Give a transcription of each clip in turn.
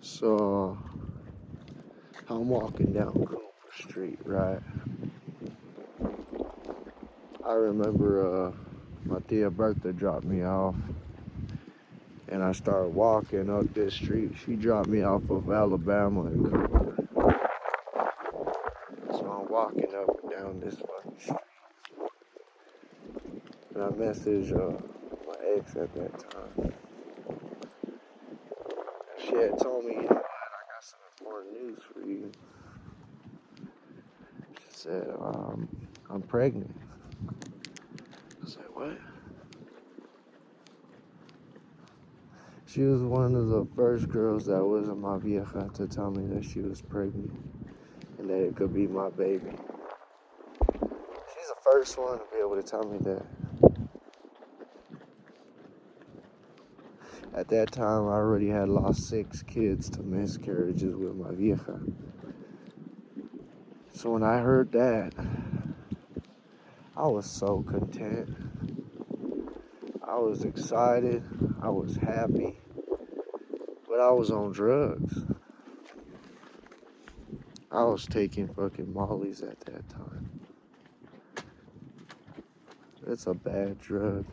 So I'm walking down Cooper Street, right? I remember my tia Bertha dropped me off, and I started walking up this street. She dropped me off of Alabama and Cooper. So I'm walking up and down this fucking street, and I messaged my ex at that time. She had told me, you know what, I got some important news for you. She said, I'm pregnant. I was like, what? She was one of the first girls that was in my vieja to tell me that she was pregnant and that it could be my baby. She's the first one to be able to tell me that. At that time, I already had lost 6 kids to miscarriages with my vieja. So when I heard that, I was so content. I was excited. I was happy. But I was on drugs. I was taking fucking mollies at that time. It's a bad drug.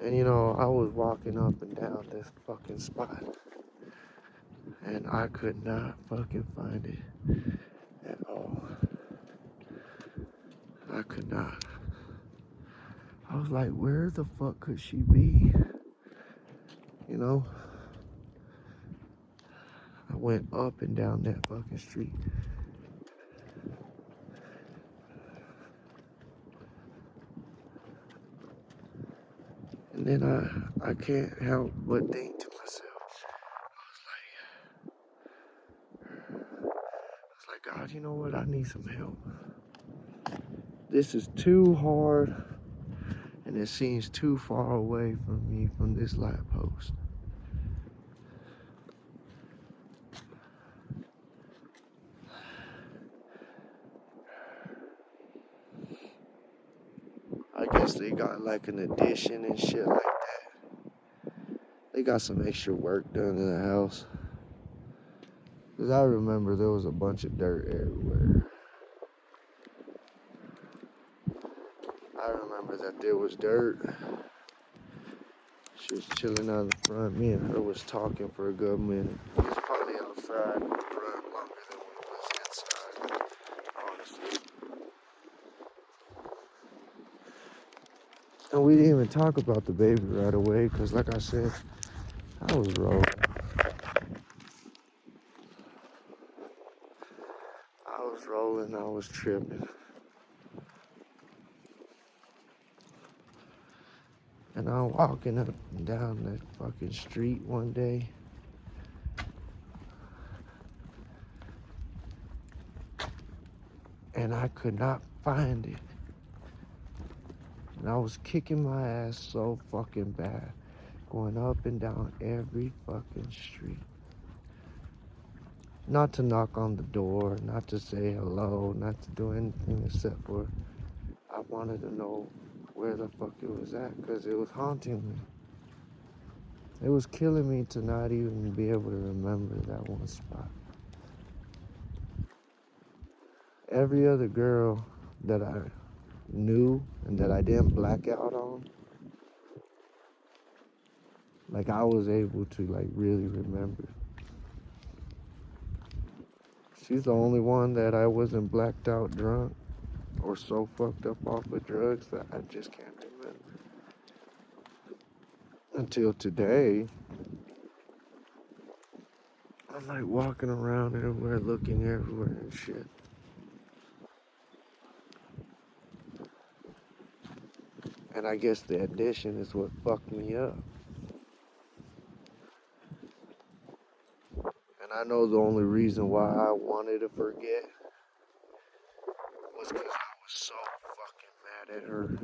And you know, I was walking up and down this fucking spot, and I could not fucking find it at all. I could not. I was like, where the fuck could she be? You know? I went up and down that fucking street. And then I can't help but think to myself, I was like, God, you know what? I need some help. This is too hard, and it seems too far away from me from this light post. I guess they got like an addition and shit like that. They got some extra work done in the house. Cause I remember there was a bunch of dirt everywhere. I remember that there was dirt. She was chilling out in the front. Me and her was talking for a good minute. We was probably outside for longer than we was inside, honestly. And we didn't even talk about the baby right away, cause like I said, I was rolling. I was tripping. And I'm walking up and down that fucking street one day. And I could not find it. And I was kicking my ass so fucking bad, going up and down every fucking street. Not to knock on the door, not to say hello, not to do anything except for I wanted to know where the fuck it was at, because it was haunting me. It was killing me to not even be able to remember that one spot. Every other girl that I knew and that I didn't black out on, like I was able to like really remember. She's the only one that I wasn't blacked out drunk or so fucked up off of drugs that I just can't remember. Until today, I'm like walking around everywhere, looking everywhere and shit. And I guess the addition is what fucked me up. And I know the only reason why I wanted to forget was because I was so fucking mad at her.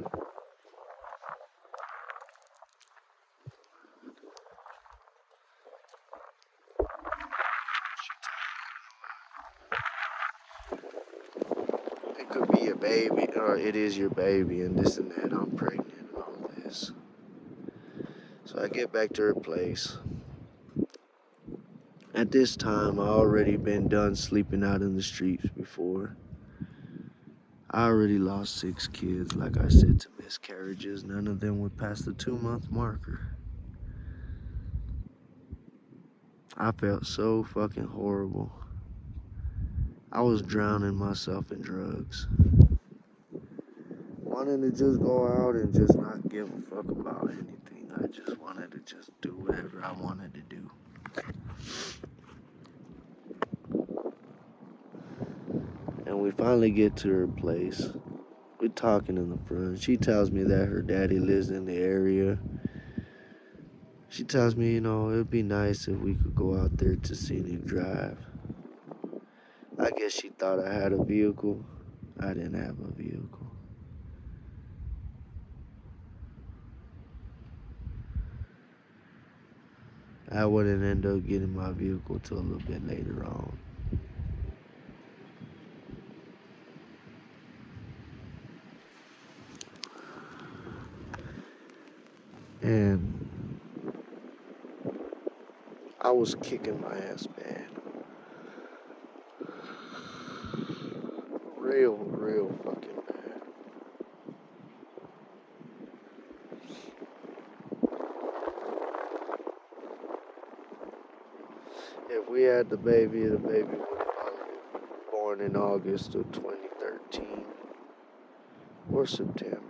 It could be a baby, or it is your baby, and this and that. I'm pregnant and all this. So I get back to her place. At this time, I already been done sleeping out in the streets before. I already lost 6 kids, like I said, to miscarriages. None of them would pass the 2 month marker. I felt so fucking horrible. I was drowning myself in drugs. Wanting to just go out and just not give a fuck about anything. I just wanted to just do whatever I wanted to do. And we finally get to her place. We're talking in the front. She tells me that her daddy lives in the area. She tells me, it'd be nice if we could go out there to scenic drive. I guess she thought I had a vehicle. I didn't have a vehicle. I wouldn't end up getting my vehicle till a little bit later on. And I was kicking my ass bad. Real fucking bad. If we had the baby would have probably been born in August of 2013 or September.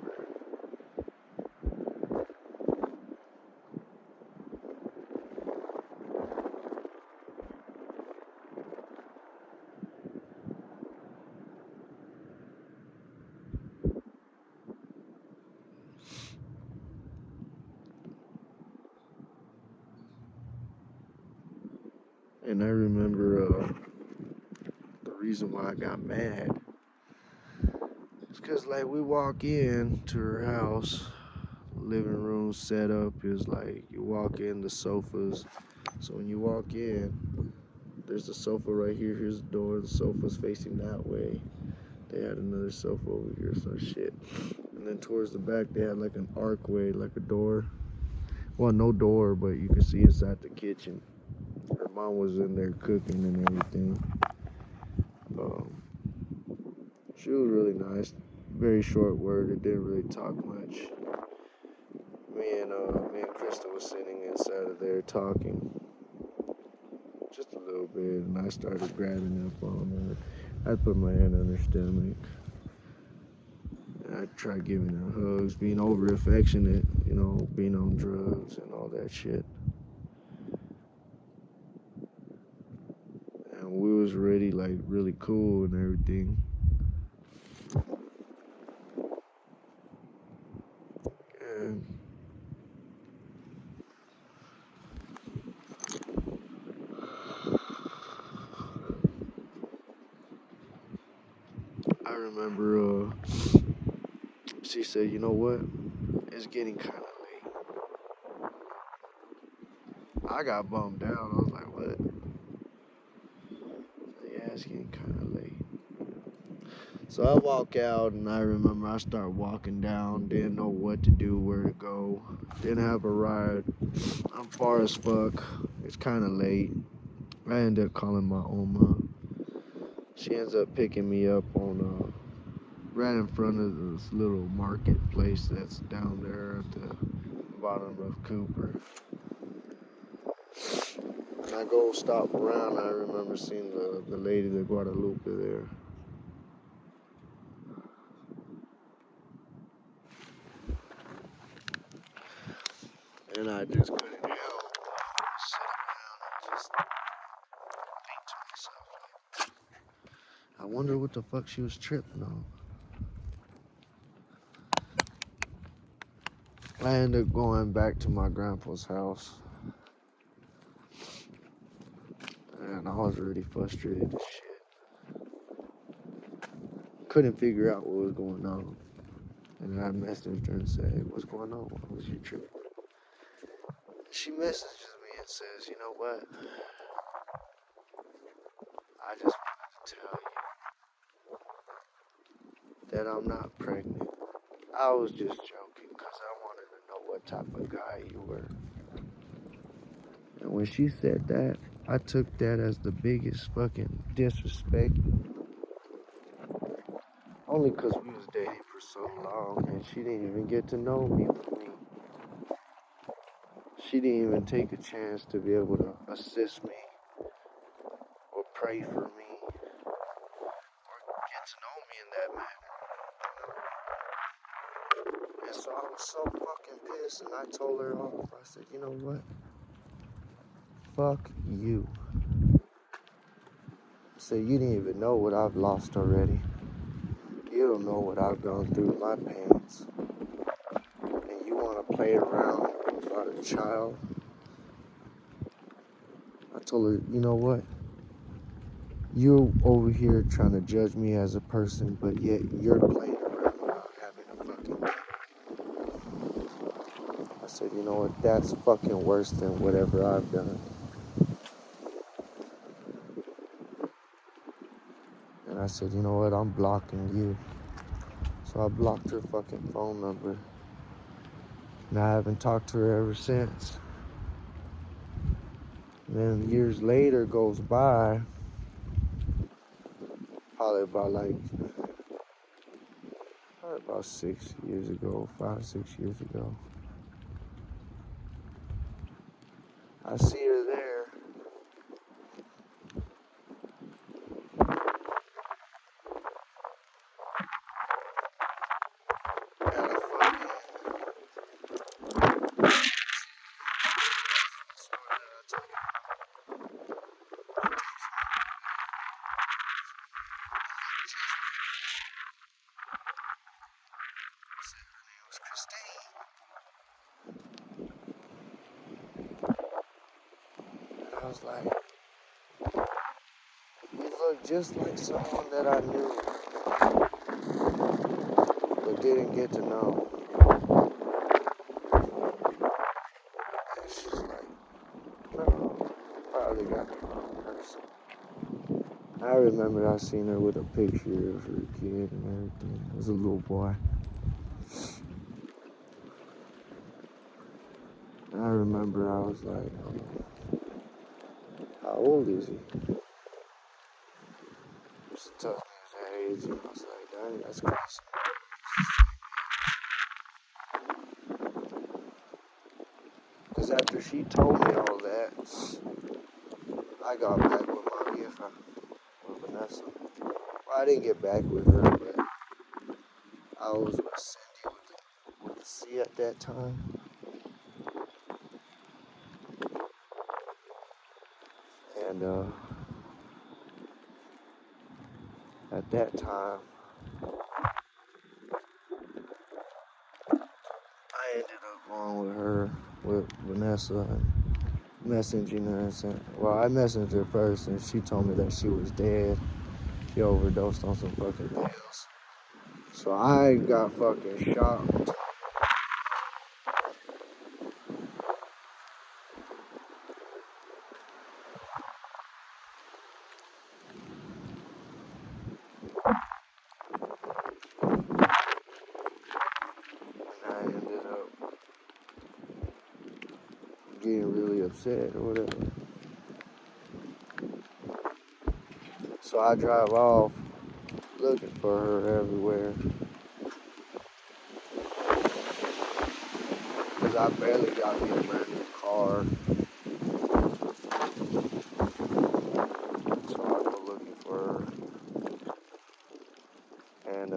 And I remember the reason why I got mad is because, like, we walk in to her house, living room setup is like you walk in, the sofas. So when you walk in, there's the sofa right here. Here's the door. The sofa's facing that way. They had another sofa over here, so shit. And then towards the back, they had like an archway, like a door. Well, no door, but you can see inside the kitchen. Her mom was in there cooking and everything. Um, she was really nice. Very short word. It didn't really talk much. Me and Krista was sitting inside of there talking just a little bit, and I started grabbing up on her. I put my hand on her stomach. And I tried giving her hugs, being over affectionate, being on drugs and all that shit. And we was already like really cool and everything. And I remember she said, you know what? It's getting kind of late. I got bummed out. I was like, what? Yeah, it's getting kind of late. So I walk out, and I remember I start walking down. Didn't know what to do, where to go. Didn't have a ride. I'm far as fuck. It's kind of late. I end up calling my Oma. She ends up picking me up on right in front of this little marketplace that's down there at the bottom of Cooper. And I go stop around. I remember seeing the lady, the Guadalupe there. And I just couldn't help sit down and just think to myself, I wonder what the fuck she was tripping on. I ended up going back to my grandpa's house. And I was really frustrated as shit. Couldn't figure out what was going on. And I messaged her and said, what's going on? Why was you tripping? She messages me and says, you know what? I just wanted to tell you that I'm not pregnant. I was just joking because I wanted to know what type of guy you were. And when she said that, I took that as the biggest fucking disrespect. Only because we was dating for so long and she didn't even get to know me for me. She didn't even take a chance to be able to assist me or pray for me or get to know me in that manner. And so I was so fucking pissed and I told her off. I said, you know what? Fuck you. I said, you didn't even know what I've lost already. You don't know what I've gone through in my pants. And you want to play around about a child? I told her, you know what? You're over here trying to judge me as a person, but yet you're playing around about having a fucking kid. I said, you know what? That's fucking worse than whatever I've done. And I said, you know what? I'm blocking you. So I blocked her fucking phone number. And I haven't talked to her ever since. And then years later goes by, probably about 6 years ago, 5, 6 years ago. I see her there. At a fucking store that I took. Said her name was Christine. And I was like, you look just like someone that I knew, but didn't get to know. And she's like, no, probably got the wrong person. I remember I seen her with a picture of her kid and everything. It was a little boy. And I remember I was like, how old is he? She told me his age, and I was like, dang, that's crazy. Because after she told me all that, I got back with my vieja, with Vanessa. Well, I didn't get back with her, but I was with Cindy with the C at that time. And at that time, I ended up going with her, with Vanessa, and messaging her and saying, well, I messaged her first, and she told me that she was dead. She overdosed on some fucking pills. So I got fucking shocked. And I ended up getting really upset or whatever. So I drive off looking for her everywhere. Because I barely got me a brand new car. So I go looking for her. And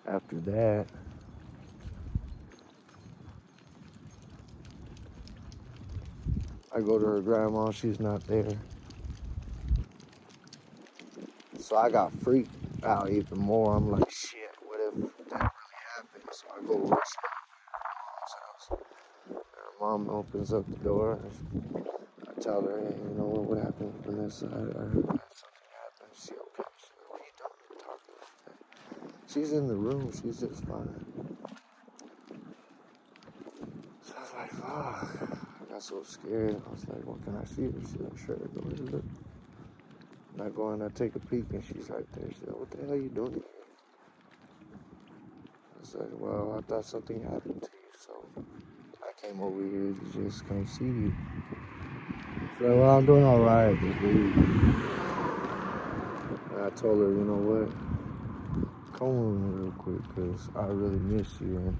after that, I go to her grandma, she's not there. So I got freaked out even more. I'm like, shit, what if that really happened? So I go rush to my mom's house. And her mom opens up the door. And I tell her, hey, you know what happened with Vanessa? I heard that something happened. Is she okay? She's like, what are you doing talking like that? She's in the room. She's just fine. So I was like, fuck. I got so scared. I was like, what can I see her? She's like, sure, go ahead and look. And I go and I take a peek and she's right there. She's like, what the hell are you doing here? I said, well, I thought something happened to you, so I came over here to just come see you. She's like, well, I'm doing all right. Just leave. And I told her, you know what? Come with me real quick, cause I really miss you, and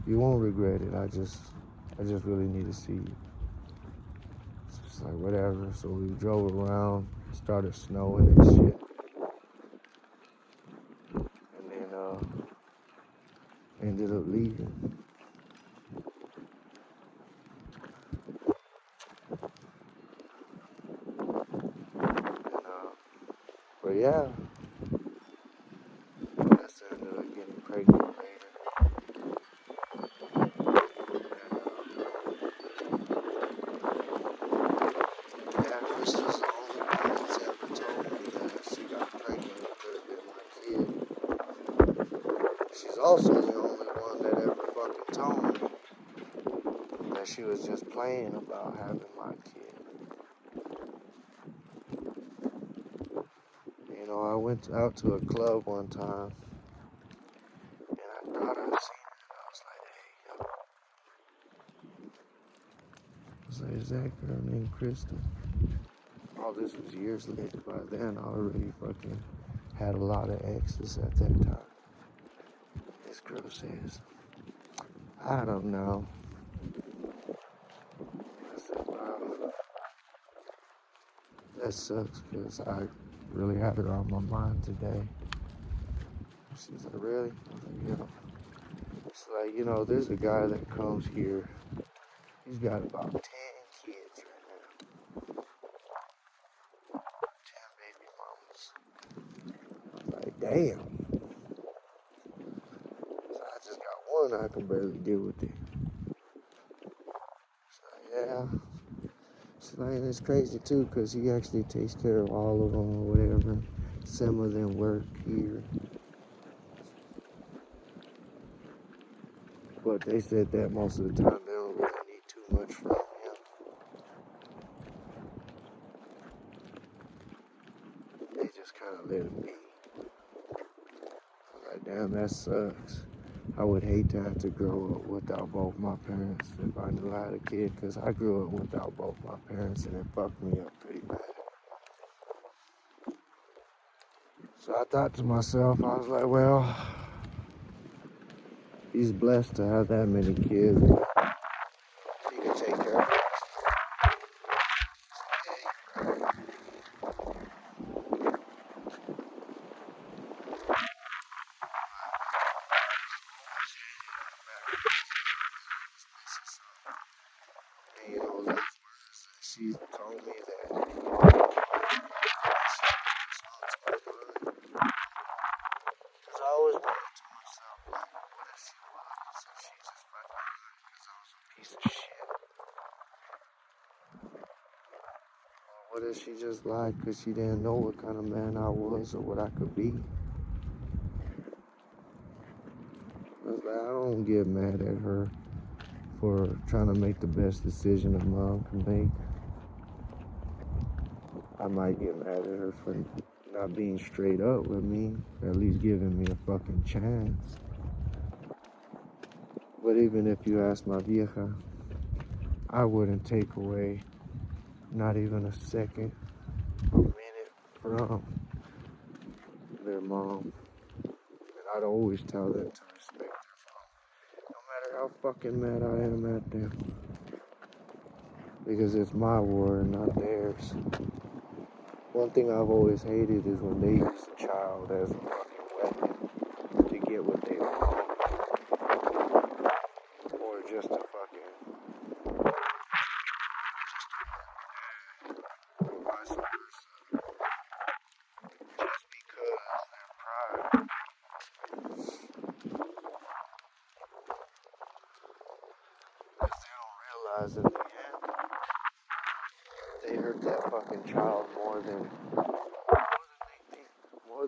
you won't regret it. I just really need to see you. So she's like, whatever. So we drove around, started snowing and shit, and then ended up leaving. And, but yeah, Vanessa ended up getting pregnant later. And yeah, Crystal's the only one that's ever told me that she got pregnant and could have been my kid. She's also the only one that ever fucking told me that she was just playing about having my kid. You know, I went out to a club one time and I thought I seen her. I was like, hey, yo. I was like, is that girl named Crystal? All this was years later. By then, I already fucking had a lot of exes at that time. This girl says, I don't know. I said, wow, that sucks because I really had her on my mind today. She's like, really? I was like, yeah. She's like, you know, there's a guy that comes here. He's got about 10 kids right now. 10 baby mamas. I was like, damn. So I just got one, I can barely deal with it. She's like, yeah. She's like, and it's crazy too, because he actually takes care of all of them or whatever. Some of them work here. But they said that most of the time they don't really need too much from him. They just kind of let him be. I was like, damn, that sucks. I would hate to have to grow up without both my parents if I knew I had a kid, because I grew up without both my parents and it fucked me up pretty bad. So I thought to myself, I was like, well, he's blessed to have that many kids. He can take care of it. And, you know, those words that she told me that because I always wondered to myself, like, what if she was? So she just fucked me because I was a piece of shit. Or what if she just lied because she didn't know what kind of man I was or what I could be? I was like, I don't get mad at her for trying to make the best decision a mom can make. I might get mad at her for not being straight up with me, or at least giving me a fucking chance. But even if you ask my vieja, I wouldn't take away not even a second, a minute from their mom. And I'd always tell them to respect their mom, no matter how fucking mad I am at them. Because it's my war and not theirs. One thing I've always hated is when they use a child as a fucking weapon to get what they want. Or just to fucking, or vice versa. Just because their pride. Because they don't realize in the end, they hurt that fucking child more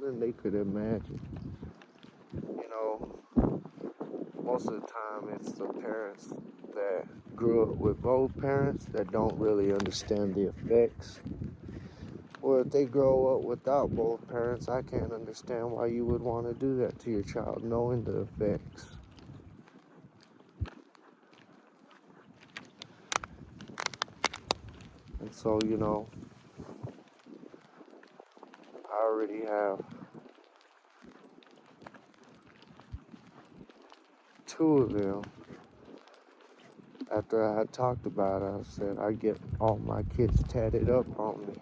than they could imagine. You know, most of the time it's the parents that grew up with both parents that don't really understand the effects. Or if they grow up without both parents, I can't understand why you would want to do that to your child, knowing the effects. So, I already have two of them. After I had talked about it, I said I get all my kids tatted up on me,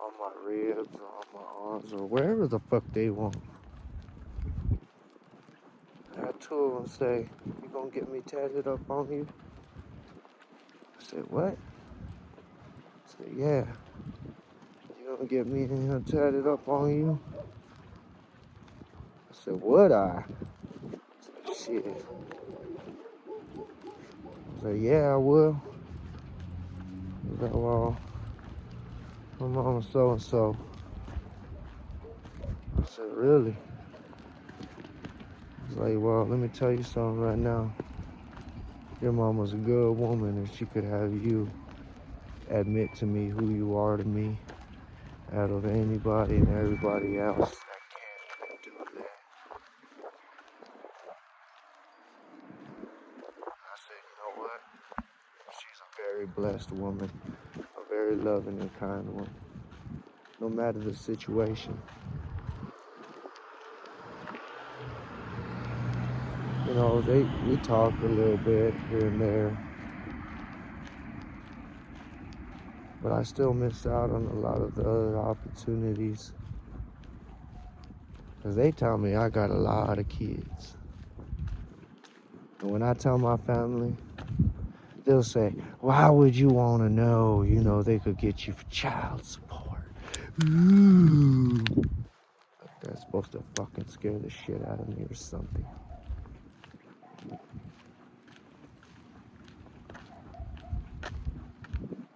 on my ribs, or on my arms, or wherever the fuck they want. I had two of them say, "You gonna get me tatted up on you?" I said, "What?" I said, "Yeah. You gonna get me in here tatted up on you?" I said, "Would I?" I said, "Shit." I said, "Yeah, I will." I said, "Well, my mama so and so." I said, "Really?" He's like, "Well, let me tell you something right now. Your mama's a good woman, and she could have you admit to me who you are to me out of anybody and everybody else that can do that." I said, "You know what? She's a very blessed woman, a very loving and kind one, no matter the situation." We talk a little bit here and there, but I still miss out on a lot of the other opportunities. Because they tell me I got a lot of kids. And when I tell my family, they'll say, "Why would you want to know? They could get you for child support." Ooh. Like that's supposed to fucking scare the shit out of me or something.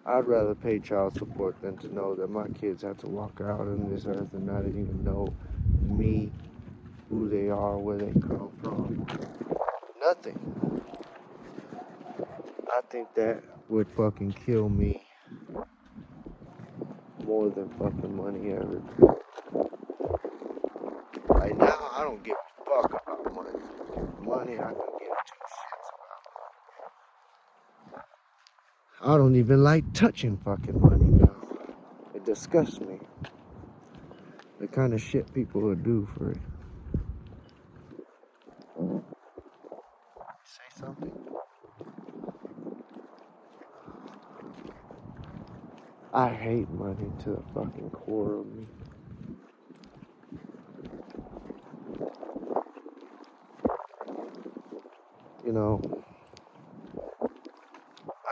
I'd rather pay child support than to know that my kids have to walk out on this earth and not even know me, who they are, where they come from. Nothing. I think that would fucking kill me more than fucking money ever could. Right now, I don't give a fuck about money. Money, I don't give two shits about. I don't even like touching fucking money now. It disgusts me. The kind of shit people would do for it. Say something? I hate money to the fucking core of me.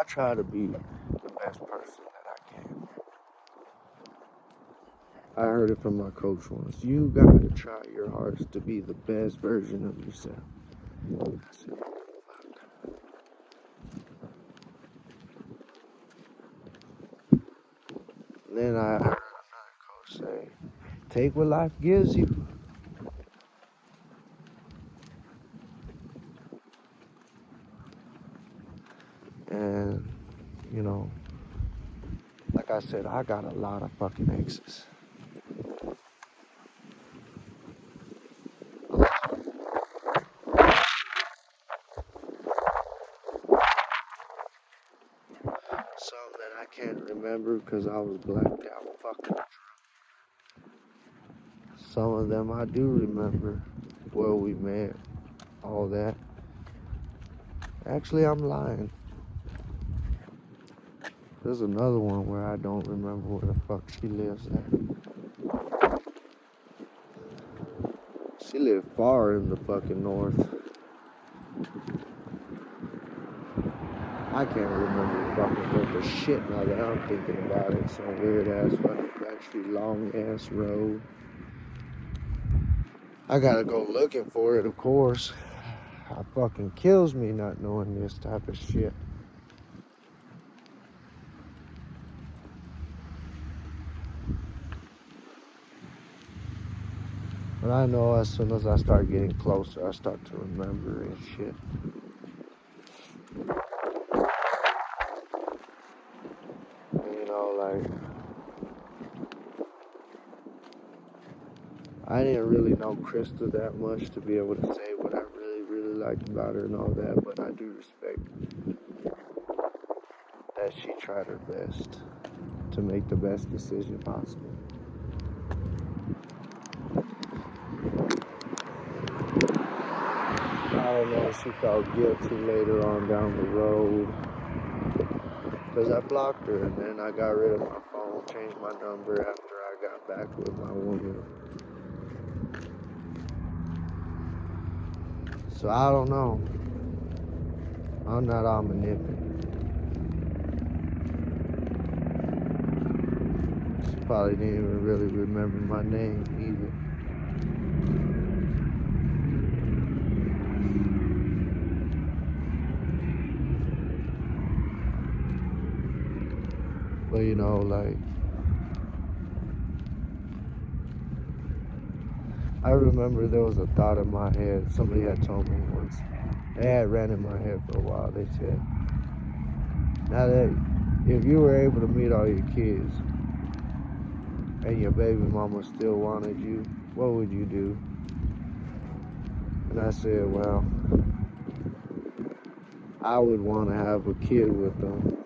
I try to be the best person that I can. I heard it from my coach once. You gotta try your hardest to be the best version of yourself. I said, fuck. Then I heard another coach say, take what life gives you. And, like I said, I got a lot of fucking exes. Some that I can't remember because I was blacked out fucking drunk. Some of them I do remember where we met, all that. Actually, I'm lying. There's another one where I don't remember where the fuck she lives at. She lived far in the fucking north. I can't remember fucking what the shit now that I'm thinking about it. Some weird ass fucking backstreet long ass road. I gotta go looking for it, of course. It fucking kills me not knowing this type of shit. But I know as soon as I start getting closer, I start to remember and shit. Like, I didn't really know Krista that much to be able to say what I really, really liked about her and all that, but I do respect that that she tried her best to make the best decision possible. I don't know if she felt guilty later on down the road, because I blocked her and then I got rid of my phone, changed my number after I got back with my woman. So I don't know. I'm not omnipotent. She probably didn't even really remember my name either. But you know, like, I remember there was a thought in my head. Somebody had told me once. It had ran in my head for a while. They said, now that if you were able to meet all your kids and your baby mama still wanted you, what would you do? And I said, well, I would want to have a kid with them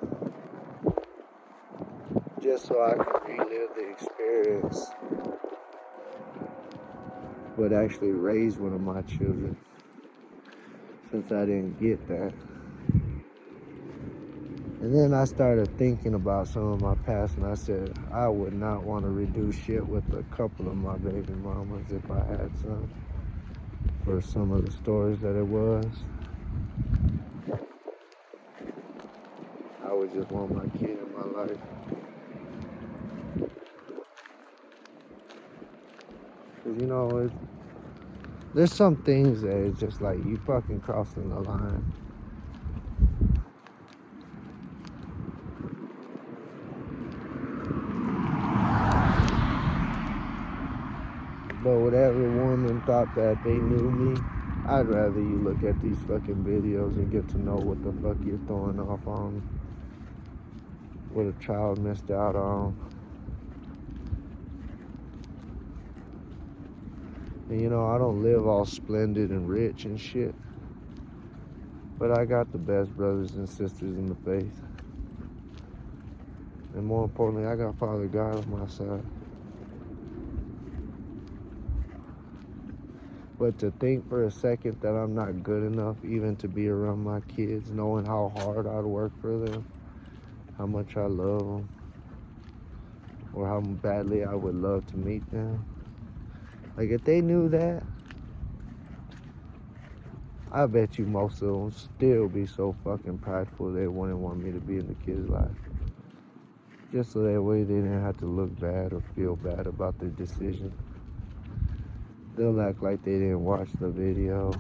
just so I could relive the experience, but actually raise one of my children, since I didn't get that. And then I started thinking about some of my past, and I said, I would not want to redo shit with a couple of my baby mamas if I had some, for some of the stories that it was. I would just want my kid in my life. Because, you know, there's some things that it's just like you fucking crossing the line. But whatever woman thought that they knew me, I'd rather you look at these fucking videos and get to know what the fuck you're throwing off on, what a child missed out on. And you know, I don't live all splendid and rich and shit, but I got the best brothers and sisters in the faith. And more importantly, I got Father God on my side. But to think for a second that I'm not good enough even to be around my kids, knowing how hard I'd work for them, how much I love them, or how badly I would love to meet them. Like, if they knew that, I bet you most of them still be so fucking prideful they wouldn't want me to be in the kids' life. Just so that way they didn't have to look bad or feel bad about their decision. They'll act like they didn't watch the video.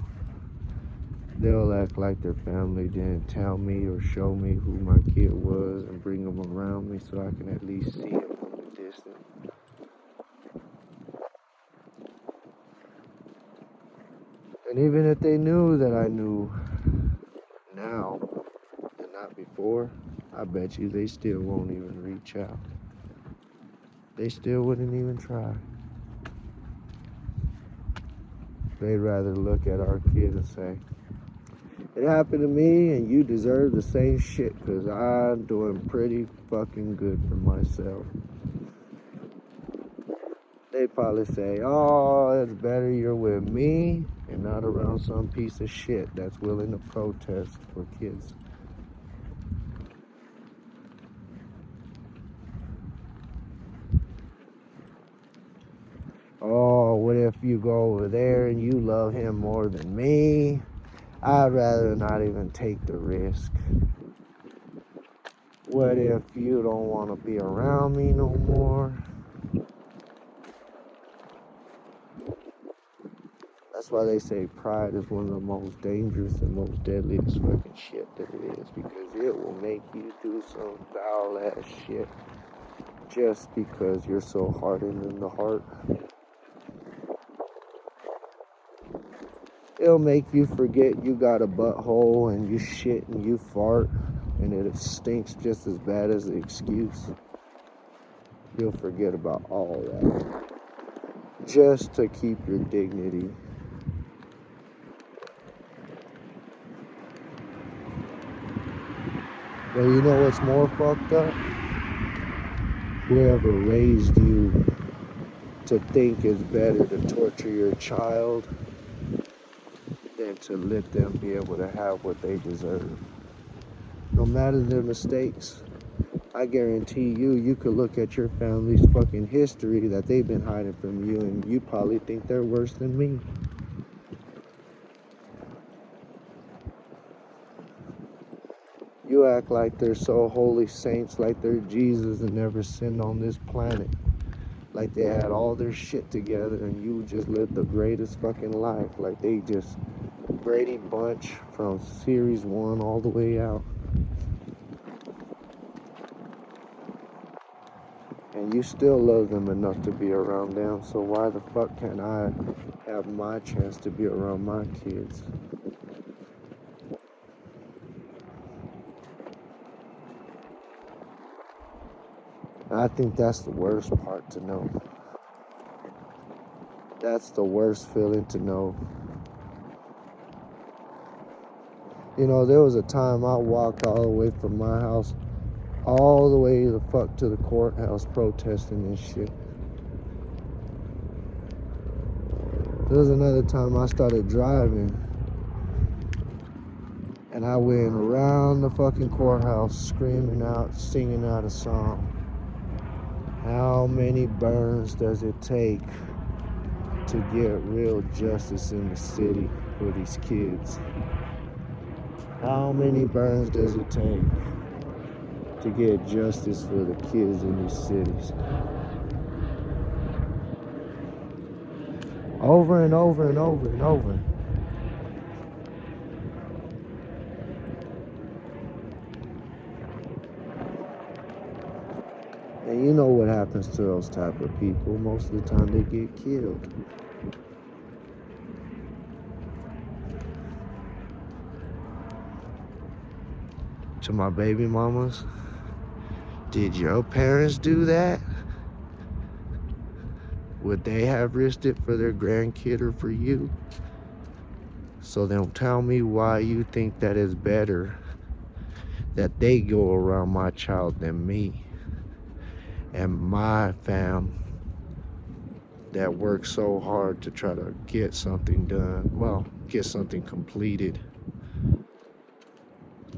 They'll act like their family didn't tell me or show me who my kid was and bring them around me so I can at least see him from a distance. And even if they knew that I knew now and not before, I bet you they still won't even reach out. They still wouldn't even try. They'd rather look at our kid and say, it happened to me and you deserve the same shit because I'm doing pretty fucking good for myself. They'd probably say, oh, it's better you're with me and not around some piece of shit that's willing to protest for kids. Oh, what if you go over there and you love him more than me? I'd rather not even take the risk. What if you don't want to be around me no more? That's why they say pride is one of the most dangerous and most deadliest fucking shit that it is, because it will make you do some foul ass shit just because you're so hardened in the heart. It'll make you forget you got a butthole and you shit and you fart and it stinks just as bad as the excuse. You'll forget about all that just to keep your dignity. But you know what's more fucked up? Whoever raised you to think it's better to torture your child than to let them be able to have what they deserve. No matter their mistakes, I guarantee you, you could look at your family's fucking history that they've been hiding from you, and you probably think they're worse than me. You act like they're so holy saints, like they're Jesus and never sinned on this planet. Like they had all their shit together and you just lived the greatest fucking life. Like they just Brady Bunch from series 1 all the way out. And you still love them enough to be around them, so why the fuck can't I have my chance to be around my kids? And I think that's the worst part to know. That's the worst feeling to know. You know, there was a time I walked all the way from my house all the way the fuck to the courthouse protesting this shit. There was another time I started driving and I went around the fucking courthouse screaming out, singing out a song. How many burns does it take to get real justice in the city for these kids? How many burns does it take to get justice for the kids in these cities? Over and over and over and over. And you know what happens to those type of people. Most of the time they get killed. To my baby mamas, did your parents do that? Would they have risked it for their grandkid or for you? So then tell me why you think that it's better that they go around my child than me and my fam that worked so hard to try to get something done, well, get something completed.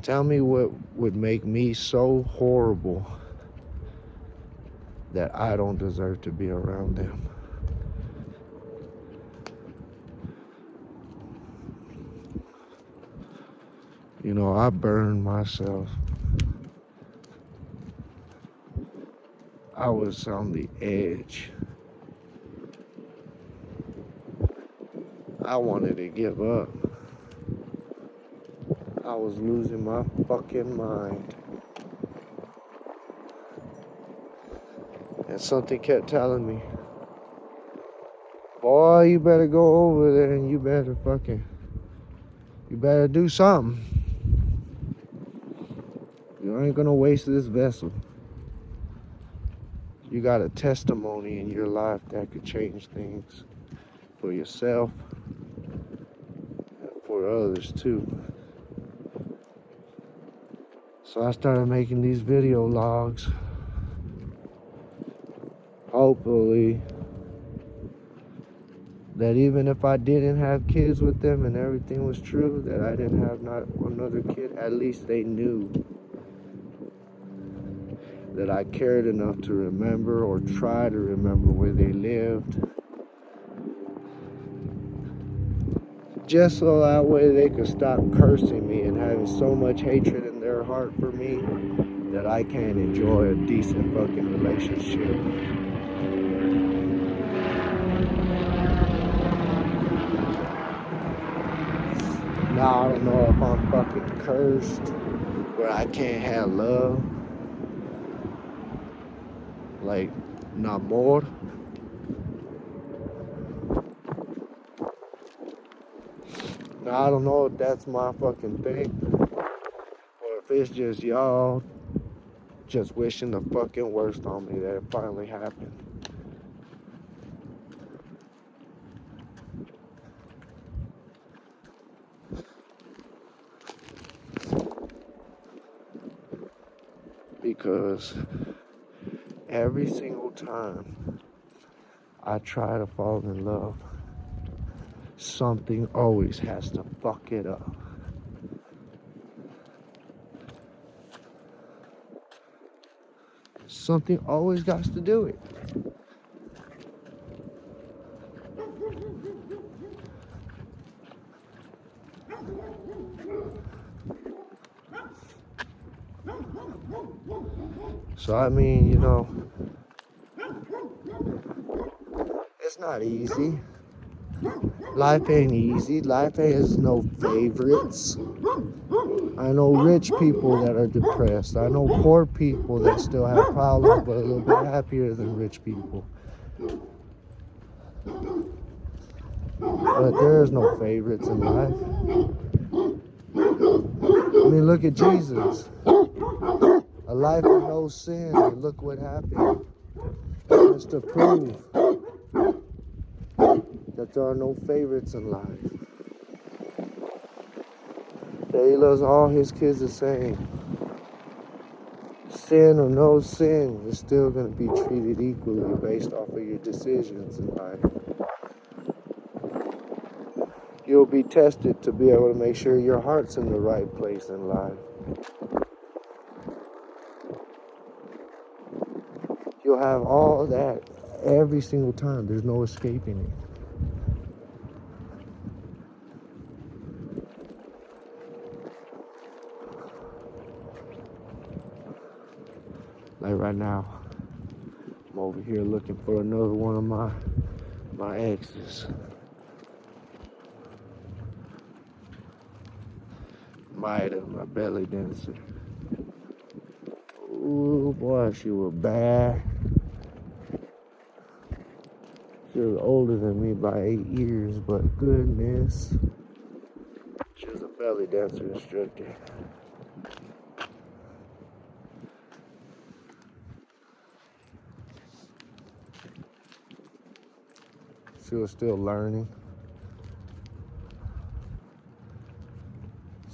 Tell me what would make me so horrible that I don't deserve to be around them. You know, I burned myself. I was on the edge. I wanted to give up. I was losing my fucking mind. And something kept telling me, boy, you better go over there and you better do something. You ain't gonna waste this vessel. You got a testimony in your life that could change things for yourself and for others too. So I started making these video logs. Hopefully, that even if I didn't have kids with them and everything was true, that I didn't have not another kid, at least they knew that I cared enough to remember or try to remember where they lived. Just so that way they could stop cursing me and having so much hatred in their heart for me that I can't enjoy a decent fucking relationship. Now I don't know if I'm fucking cursed where I can't have love. Like, not more. Now I don't know if that's my fucking thing or if it's just y'all just wishing the fucking worst on me that it finally happened. because every single time I try to fall in love, something always has to fuck it up. Something always got to do it. So I mean, it's not easy. Life ain't easy. Life has no favorites. I know rich people that are depressed. I know poor people that still have problems but a little bit happier than rich people. But there's no favorites in life. I mean, look at Jesus. A life of no sin, and look what happened. Just to prove that there are no favorites in life. That he loves all his kids the same. Sin or no sin is still going to be treated equally based off of your decisions in life. You'll be tested to be able to make sure your heart's in the right place in life. You'll have all that every single time. There's no escaping it. Like right now, I'm over here looking for another one of my exes. Maida, my belly dancer. Ooh, boy, she was bad. She was older than me by 8 years, but goodness. She was a belly dancer instructor. She was still learning.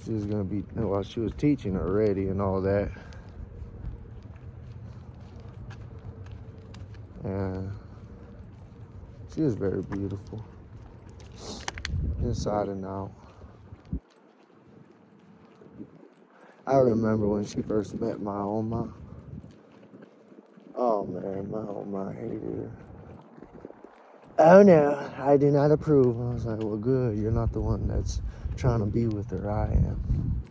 She was gonna be, well, she was teaching already and all that. And she was very beautiful, inside and out. I remember when she first met my Oma. Oh man, my Oma hated her. Oh no, I do not approve. I was like, well, good. You're not the one that's trying to be with her. I am.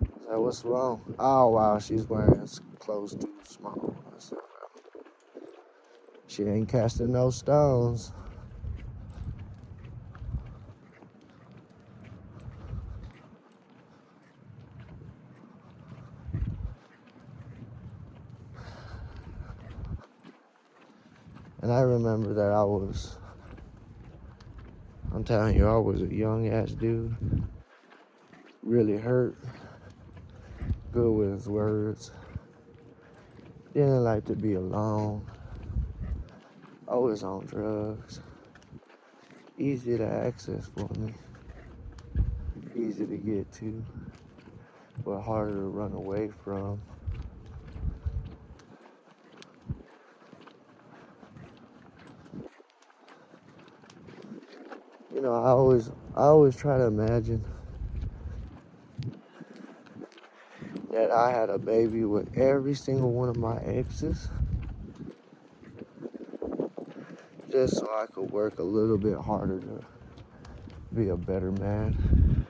I was like, what's wrong? Oh wow, she's wearing clothes too small. I said, she ain't casting no stones. And I remember that I'm telling you, I was a young ass dude. Really hurt. Good with his words. Didn't like to be alone. Always on drugs. Easy to access for me. Easy to get to. But harder to run away from. I always try to imagine that I had a baby with every single one of my exes, just so I could work a little bit harder to be a better man.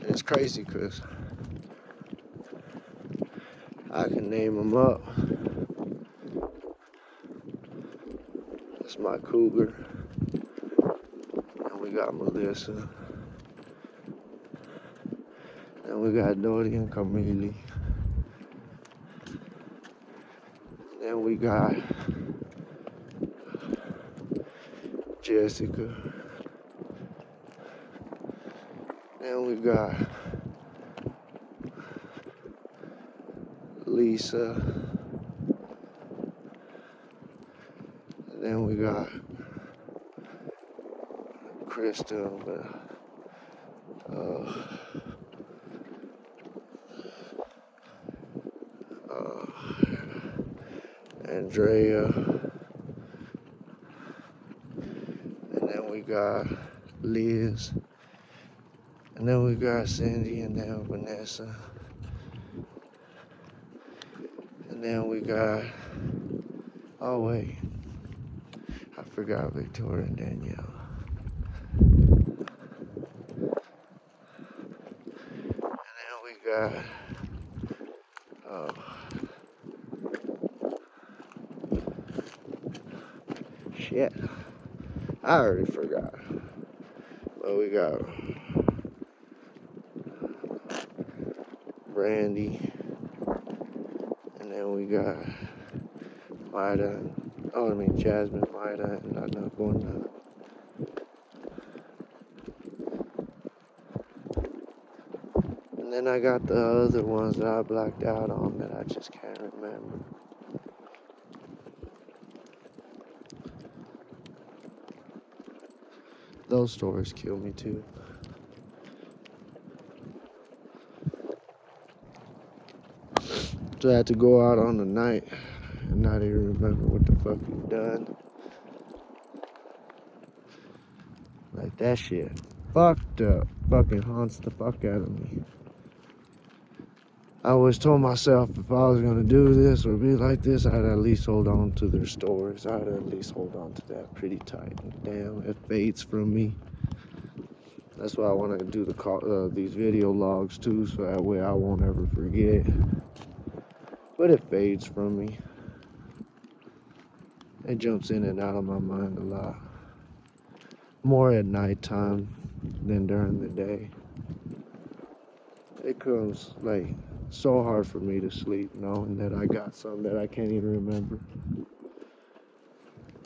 It's crazy because I can name them up. That's my cougar. And we got Melissa. And we got Dodie and Camille. Then we got Jessica. Then we got Lisa. then we got Crystal, uh, uh, Andrea, and then we got Liz, and then we got Cindy, and then Vanessa, and then we got, oh wait, I forgot Victoria and Danielle. And then we got, oh, shit, I already forgot. But we got Brandy, and then we got Maida, Jasmine, Maida, and I'm not going to. And then I got the other ones that I blacked out on that I just can't remember. Those stories kill me too. So I had to go out on the night and not even remember what the fuck you've done. Like that shit fucked up. Fucking haunts the fuck out of me. I always told myself if I was gonna do this or be like this, I'd at least hold on to their stories. I'd at least hold on to that pretty tight. And damn, it fades from me. That's why I want to do these video logs too, so that way I won't ever forget. But it fades from me. It jumps in and out of my mind a lot. More at nighttime than during the day. It comes like so hard for me to sleep knowing that I got something that I can't even remember.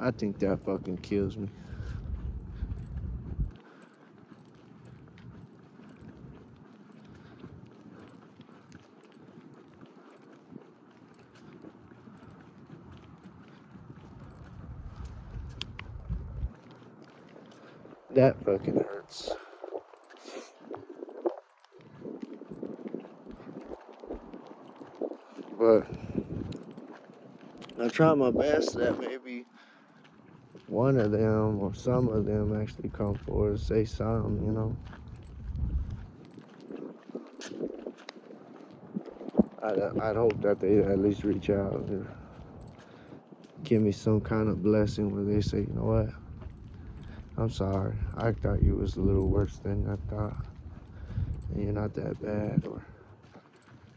I think that fucking kills me. That fucking hurts. But I try my best that maybe one of them or some of them actually come forward and say something, you know. I'd hope that they at least reach out or give me some kind of blessing where they say, you know what, I'm sorry. I thought you was a little worse than I thought. And you're not that bad. Or,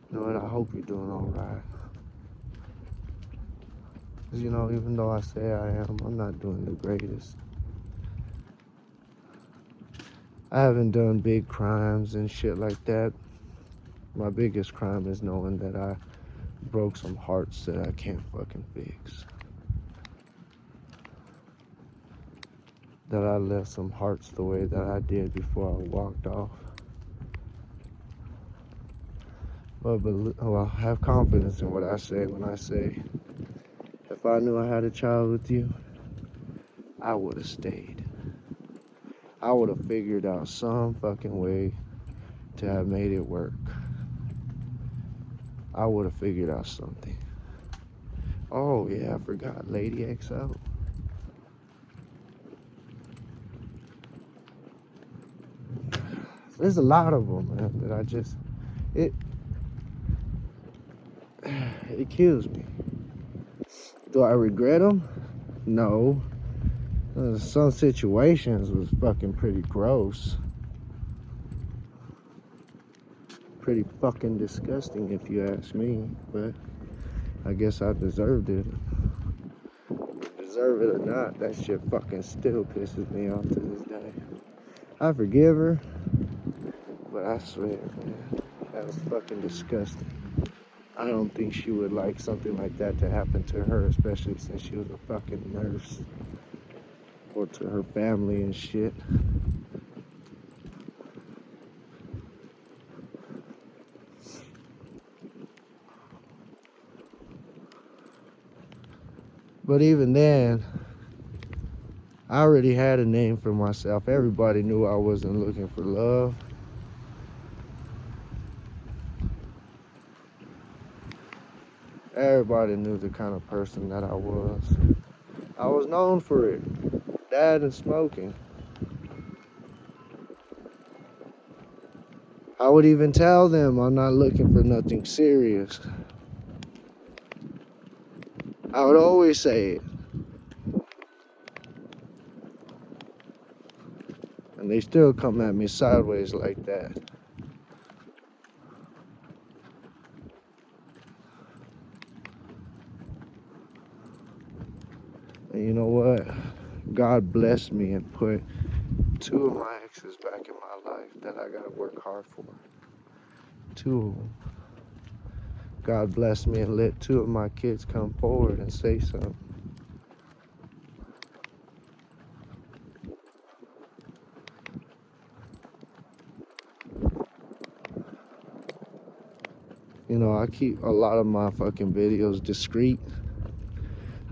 you know what, I hope you're doing all right. Because, you know, even though I say I am, I'm not doing the greatest. I haven't done big crimes and shit like that. My biggest crime is knowing that I broke some hearts that I can't fucking fix. That I left some hearts the way that I did before I walked off. But have confidence in what I say when I say, if I knew I had a child with you, I would have stayed. I would have figured out some fucking way to have made it work. I would have figured out something. Oh yeah, I forgot Lady XL. There's a lot of them, man, that I just, it kills me. Do I regret them? No. Some situations was fucking pretty gross. Pretty fucking disgusting if you ask me, but I guess I deserved it. Deserve it or not, that shit fucking still pisses me off to this day. I forgive her, but I swear, man, that was fucking disgusting. I don't think she would like something like that to happen to her, especially since she was a fucking nurse. Or to her family and shit. But even then, I already had a name for myself. Everybody knew I wasn't looking for love. Everybody knew the kind of person that I was. I was known for it. That and smoking. I would even tell them I'm not looking for nothing serious. I would always say it. And they still come at me sideways like that. And you know what? God blessed me and put two of my exes back in my life that I gotta work hard for. Two of them. God blessed me and let two of my kids come forward and say something. You know, I keep a lot of my fucking videos discreet.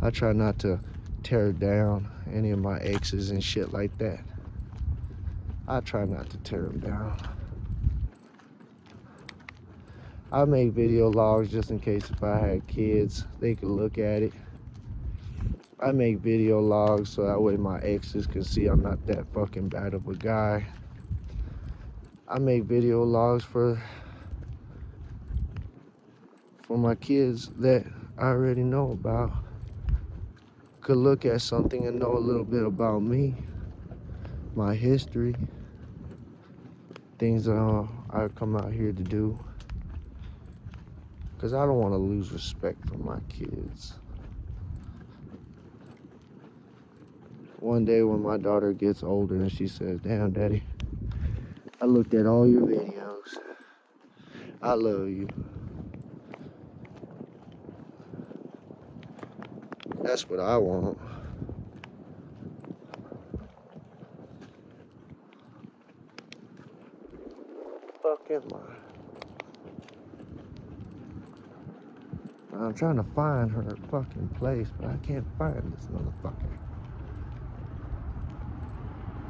I try not to tear down any of my exes and shit like that. I try not to tear them down. I make video logs just in case if I had kids, they could look at it. I make video logs so that way my exes can see I'm not that fucking bad of a guy. I make video logs for my kids that I already know about. Could look at something and know a little bit about me, my history, things that I come out here to do. Because I don't want to lose respect for my kids. One day when my daughter gets older and she says, "Damn, Daddy, I looked at all your videos. I love you." That's what I want. Fuck am I? I'm trying to find her fucking place, but I can't find this motherfucker.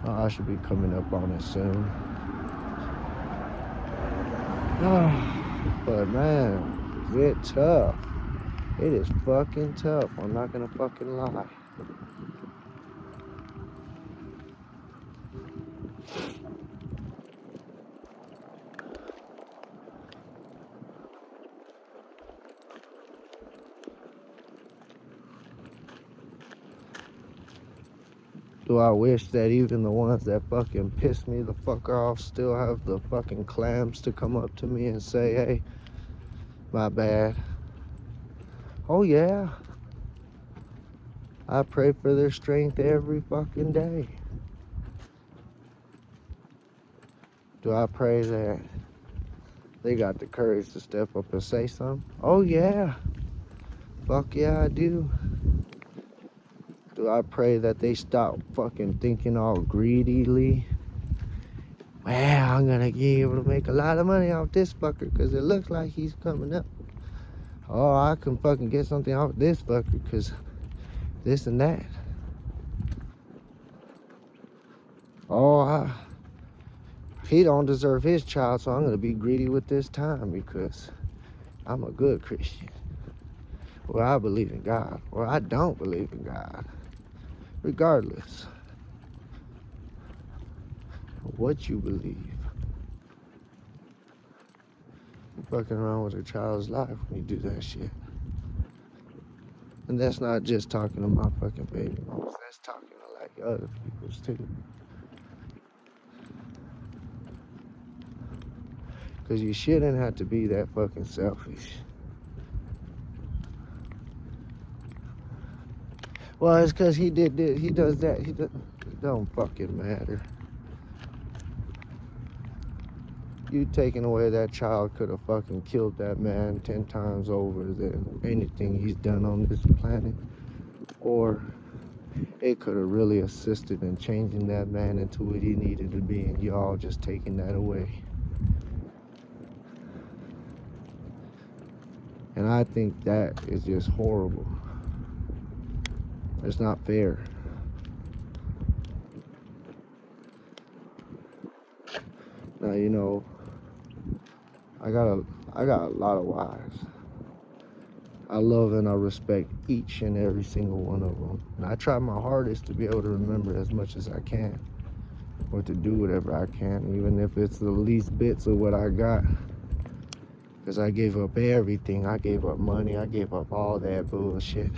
Oh, I should be coming up on it soon. But man, it's tough. It is fucking tough. I'm not gonna fucking lie. Do I wish that even the ones that fucking piss me the fuck off still have the fucking clams to come up to me and say, "Hey, my bad"? Oh yeah. I pray for their strength every fucking day. Do I pray that they got the courage to step up and say something? Oh yeah. Fuck yeah, I do. Do I pray that they stop fucking thinking all greedily? Well, I'm gonna be able to make a lot of money off this fucker because it looks like he's coming up. Oh, I can fucking get something off this fucker because this and that. Oh, he don't deserve his child, so I'm gonna be greedy with this time because I'm a good Christian. Or I believe in God, or I don't believe in God. Regardless of what you believe, you're fucking around with a child's life when you do that shit. And that's not just talking to my fucking baby mamas, that's talking to like other people's too. Because you shouldn't have to be that fucking selfish. Well, it's because he did this, he does that, it don't fucking matter. You taking away that child could have fucking killed that man 10 times over than anything he's done on this planet. Or it could have really assisted in changing that man into what he needed to be, and y'all just taking that away. And I think that is just horrible. It's not fair. you know, I got a I got a lot of wives. I love and I respect each and every single one of them. And I try my hardest to be able to remember as much as I can, or to do whatever I can, even if it's the least bits of what I got. Because I gave up everything. I gave up money. I gave up all that bullshit.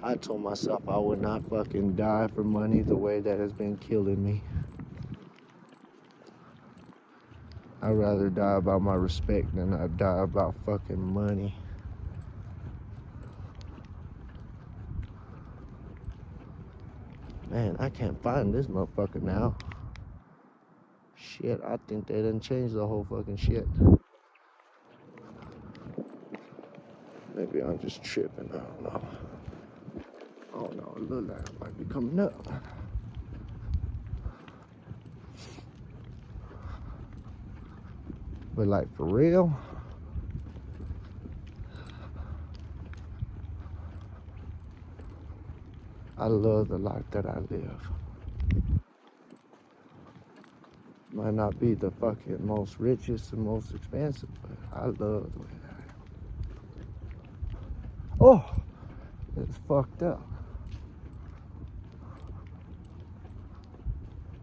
I told myself I would not fucking die for money the way that has been killing me. I'd rather die about my respect than I'd die about fucking money. Man, I can't find this motherfucker now. Shit, I think they done changed the whole fucking shit. Maybe I'm just tripping, I don't know. Oh no, it look like I might be coming up. But like for real, I love the life that I live. Might not be the fucking most richest and most expensive, but I love the way that I am. Oh, it's fucked up.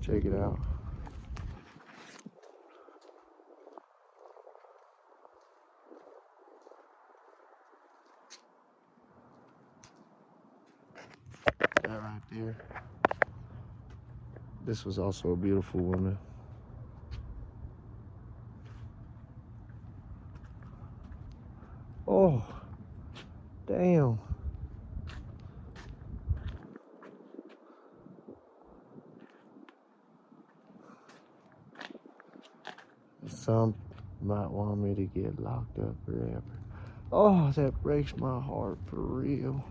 Check it out. That right there. This was also a beautiful woman. Oh, damn. Some might want me to get locked up forever. Oh, that breaks my heart for real.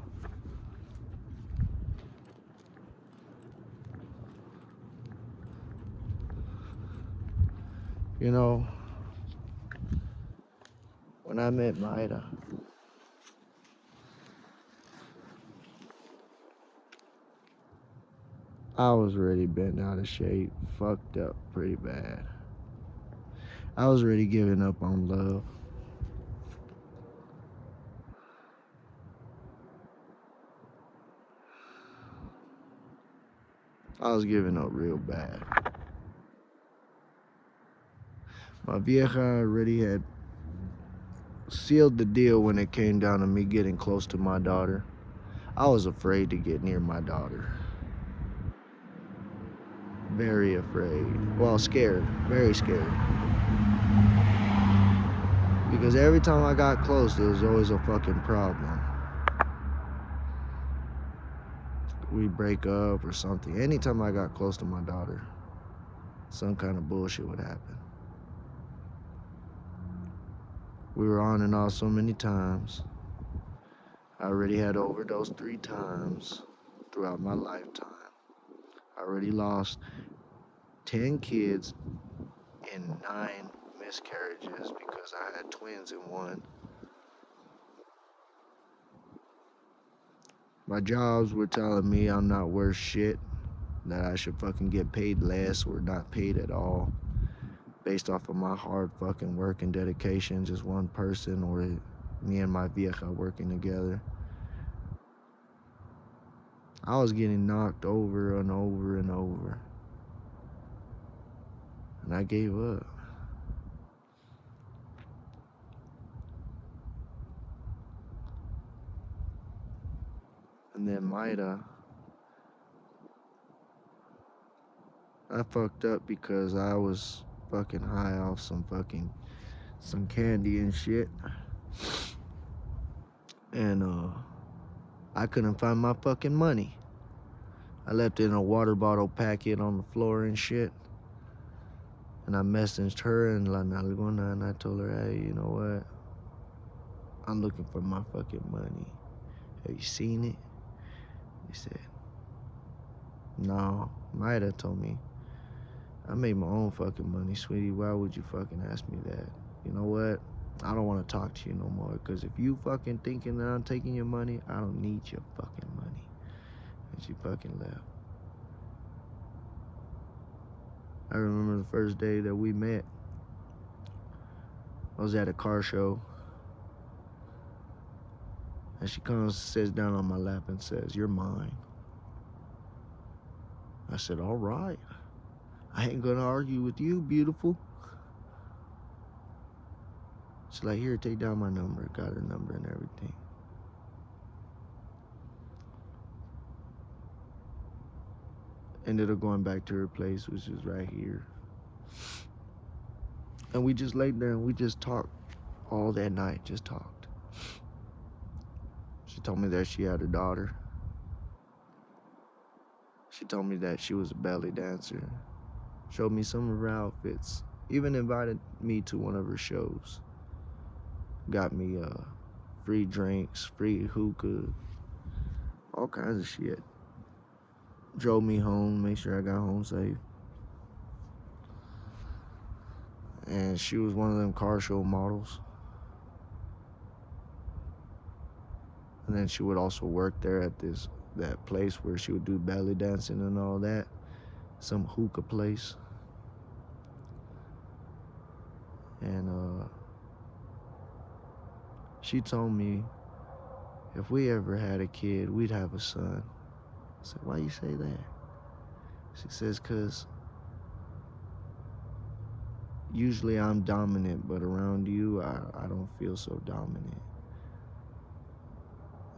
You know, when I met Maida, I was already bent out of shape, fucked up pretty bad. I was already giving up on love. I was giving up real bad. My vieja already had sealed the deal when it came down to me getting close to my daughter. I was afraid to get near my daughter. Very afraid. Well, scared. Very scared. Because every time I got close, there was always a fucking problem. We'd break up or something. Anytime I got close to my daughter, some kind of bullshit would happen. We were on and off so many times. I already had overdosed 3 times throughout my lifetime. I already lost 10 kids and 9 miscarriages because I had twins in one. My jobs were telling me I'm not worth shit, that I should fucking get paid less or not paid at all, based off of my hard fucking work and dedication, just one person or me and my vieja working together. I was getting knocked over and over and over, and I gave up. And then Maida, I fucked up because I was fucking high off some candy and shit. And I couldn't find my fucking money. I left it in a water bottle packet on the floor and shit. And I messaged her in La Nalgona and I told her, hey, you know what? I'm looking for my fucking money. Have you seen it? He said, no. Maida told me, I made my own fucking money, sweetie. Why would you fucking ask me that? You know what? I don't want to talk to you no more. Because if you fucking thinking that I'm taking your money, I don't need your fucking money. And she fucking left. I remember the first day that we met. I was at a car show, and she comes, sits down on my lap, and says, "You're mine." I said, "All right. I ain't gonna argue with you, beautiful." She's like, "Here, take down my number." Got her number and everything. Ended up going back to her place, which is right here. And we just laid there and we just talked all that night, just talked. She told me that she had a daughter. She told me that she was a belly dancer. Showed me some of her outfits. Even invited me to one of her shows. Got me free drinks, free hookah, all kinds of shit. Drove me home, made sure I got home safe. And she was one of them car show models. And then she would also work there at that place where she would do belly dancing and all that. Some hookah place. And she told me if we ever had a kid, we'd have a son. I said, "Why you say that?" She says, "'Cause usually I'm dominant, but around you, I don't feel so dominant."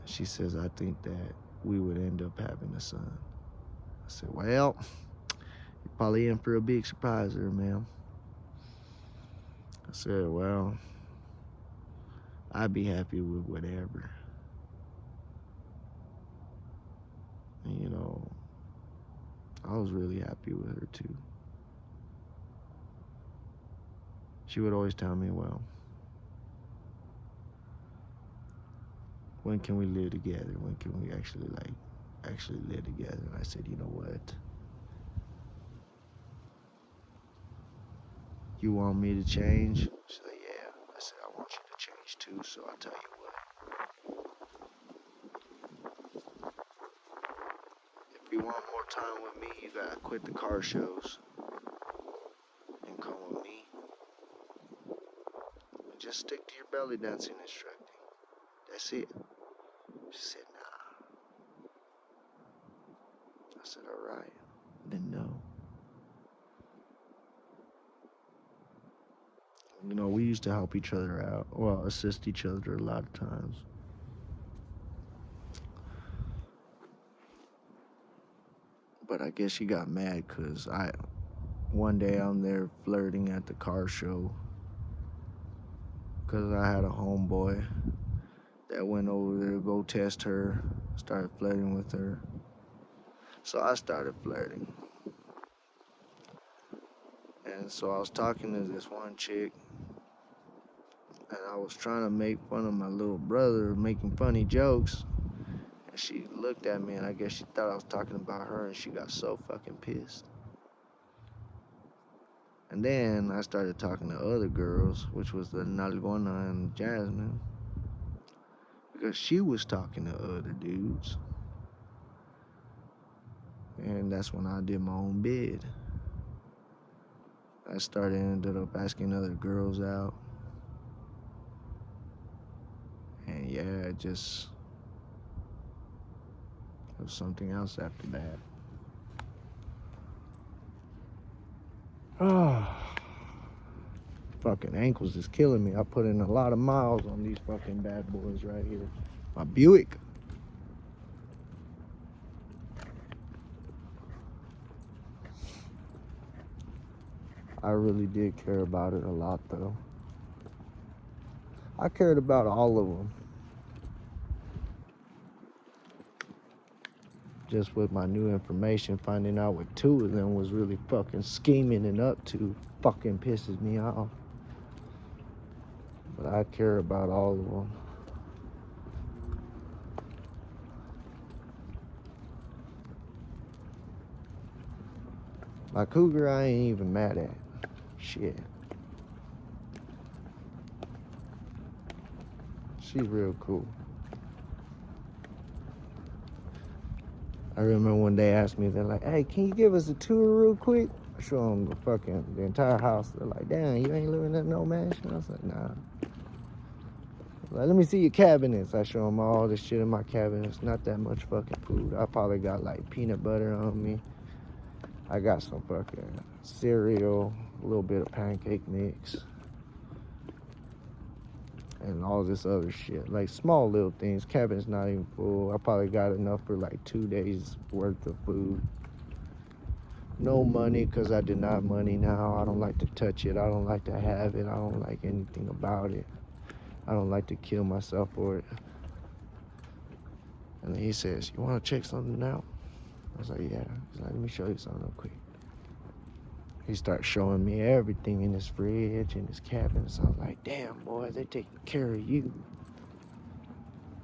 She says, "I think that we would end up having a son." I said, "Well, you're probably in for a big surprise there, ma'am." I said, "Well, I'd be happy with whatever." And, you know, I was really happy with her too. She would always tell me, "Well, when can we live together? When can we actually live together?" And I said, "You know what? You want me to change?" She's like, "Yeah." I said, "I want you to change too, so I'll tell you what. If you want more time with me, you gotta quit the car shows and come with me. And just stick to your belly dancing instructing. That's it." She said, "Nah." I said, "All right, then no." You know, we used to help each other out, well, assist each other a lot of times. But I guess she got mad because one day I'm there flirting at the car show because I had a homeboy that went over there to go test her, started flirting with her. So I started flirting. And so I was talking to this one chick, and I was trying to make fun of my little brother, making funny jokes. And she looked at me, and I guess she thought I was talking about her, and she got so fucking pissed. And then I started talking to other girls, which was the Nalgona and Jasmine, because she was talking to other dudes. And that's when I did my own bid. Ended up asking other girls out. And yeah, it was something else after that. Fucking ankles is killing me. I put in a lot of miles on these fucking bad boys right here. My Buick. I really did care about it a lot though. I cared about all of them. Just with my new information, finding out what two of them was really fucking scheming and up to fucking pisses me off. But I care about all of them. My cougar, I ain't even mad at. Shit. She's real cool. I remember when they asked me, they're like, "Hey, can you give us a tour real quick?" I show them the entire house. They're like, damn, you ain't living in no mansion? I was like, nah. Like, let me see your cabinets. I show them all the shit in my cabinets. Not that much fucking food. I probably got like peanut butter on me. I got some fucking cereal, a little bit of pancake mix, and all this other shit. Like small little things. Cabinet's not even full. I probably got enough for like 2 days worth of food. No money, because I deny money now. I don't like to touch it. I don't like to have it. I don't like anything about it. I don't like to kill myself for it. And then he says, you want to check something out? I was like, yeah. He's like, let me show you something real quick. He starts showing me everything in his fridge and his cabin. So I was like, damn, boy, they're taking care of you.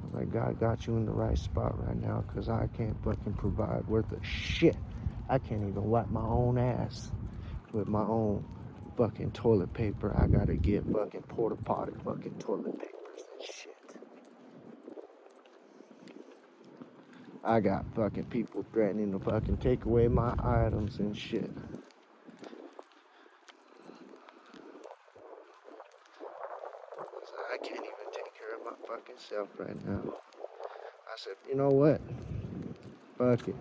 I was like, God got you in the right spot right now, because I can't fucking provide worth of shit. I can't even wipe my own ass with my own fucking toilet paper. I gotta get fucking porta potty fucking toilet papers and shit. I got fucking people threatening to fucking take away my items and shit. I can't even take care of my fucking self right now. I said, you know what? Fuck it.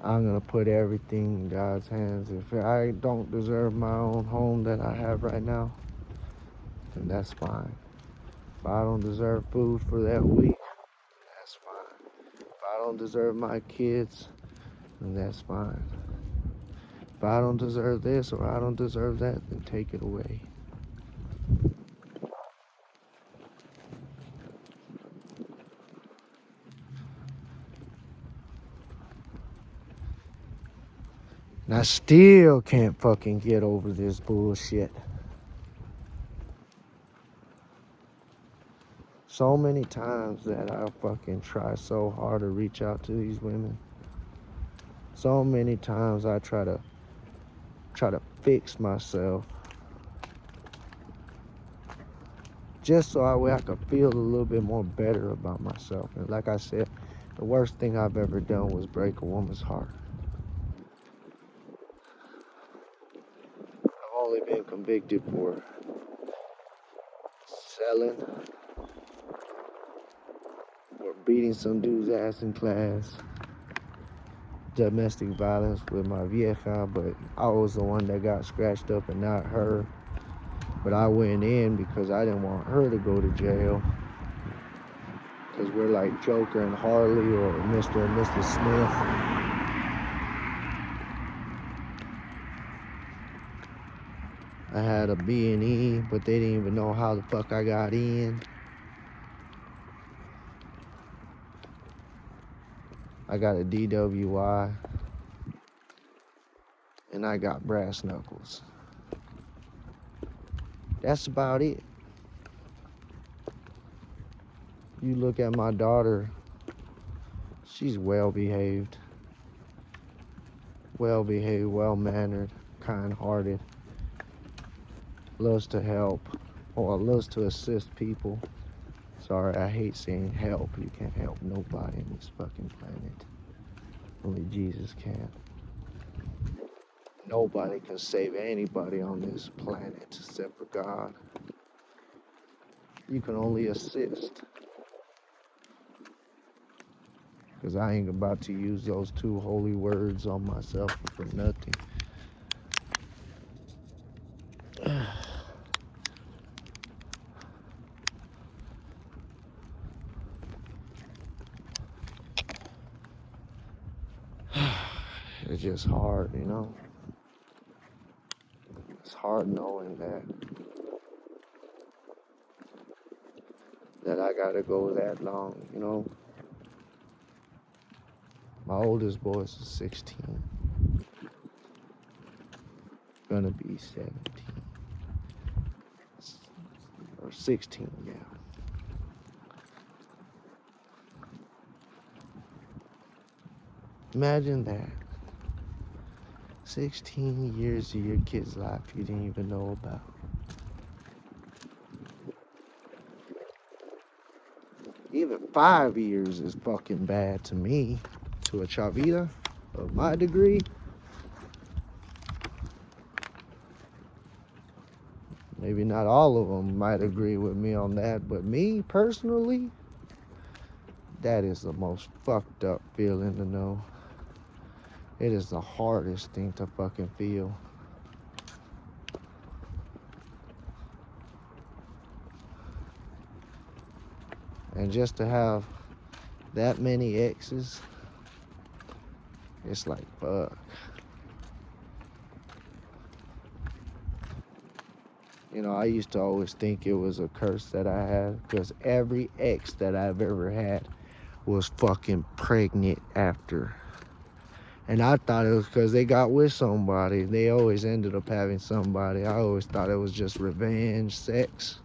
I'm gonna put everything in God's hands. If I don't deserve my own home that I have right now, then that's fine. If I don't deserve food for that week, that's fine. If I don't deserve my kids, then that's fine. If I don't deserve this or I don't deserve that, then take it away. And I still can't fucking get over this bullshit. So many times that I fucking try so hard to reach out to these women. So many times I try to fix myself just so I could feel a little bit more better about myself. And like I said, the worst thing I've ever done was break a woman's heart. I've only been convicted for selling, for beating some dude's ass in class, domestic violence with my vieja, but I was the one that got scratched up and not her. But I went in because I didn't want her to go to jail. Because we're like Joker and Harley or Mr. and Mrs. Smith. I had a B&E, but they didn't even know how the fuck I got in. I got a DWI. And I got brass knuckles. That's about it. You look at my daughter, she's well-behaved, well-mannered, kind-hearted, loves to help, or loves to assist people. Sorry, I hate saying help. You can't help nobody on this fucking planet. Only Jesus can. Nobody can save anybody on this planet except for God. You can only assist. Because I ain't about to use those two holy words on myself for nothing. It's just hard, you know? It's hard knowing that I gotta go that long, you know? My oldest boy is 16. Gonna be 17. Or 16, yeah. Imagine that. 16 years of your kid's life you didn't even know about. Even 5 years is fucking bad to me. To a chavita of my degree. Maybe not all of them might agree with me on that, but me personally, that is the most fucked up feeling to know. It is the hardest thing to fucking feel. And just to have that many exes, it's like, fuck. You know, I used to always think it was a curse that I had, because every ex that I've ever had was fucking pregnant after. And I thought it was because they got with somebody. They always ended up having somebody. I always thought it was just revenge sex.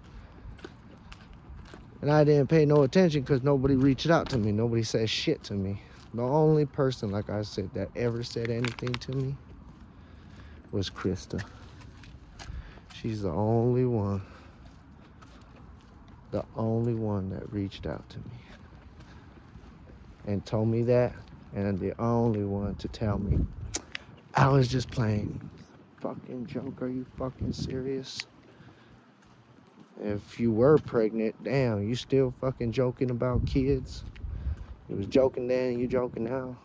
And I didn't pay no attention because nobody reached out to me. Nobody said shit to me. The only person, like I said, that ever said anything to me was Krista. She's the only one that reached out to me and told me that, and the only one to tell me I was just playing. Fucking joke, are you fucking serious? If you were pregnant, damn, you still fucking joking about kids? You was joking then, you joking now?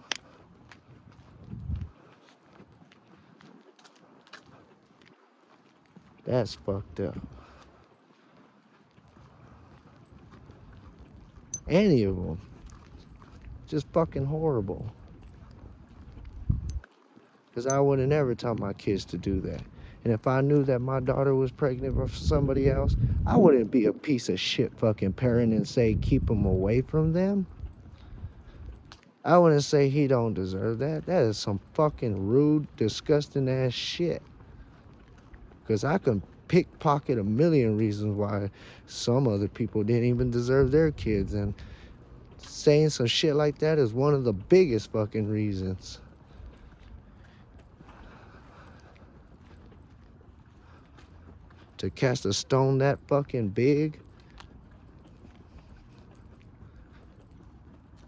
That's fucked up. Any of them. Just fucking horrible. Because I would have never taught my kids to do that. And if I knew that my daughter was pregnant for somebody else, I wouldn't be a piece of shit fucking parent and say keep them away from them. I wouldn't say he don't deserve that. That is some fucking rude, disgusting ass shit. Because I can pickpocket a million reasons why some other people didn't even deserve their kids. And saying some shit like that is one of the biggest fucking reasons. To cast a stone that fucking big,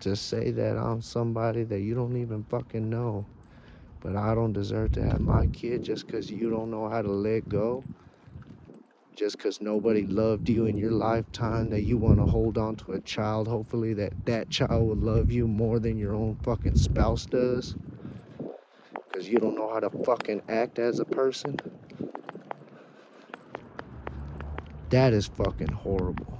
to say that I'm somebody that you don't even fucking know, but I don't deserve to have my kid just because you don't know how to let go, just because nobody loved you in your lifetime, that you want to hold on to a child, hopefully that child will love you more than your own fucking spouse does, because you don't know how to fucking act as a person. That is fucking horrible.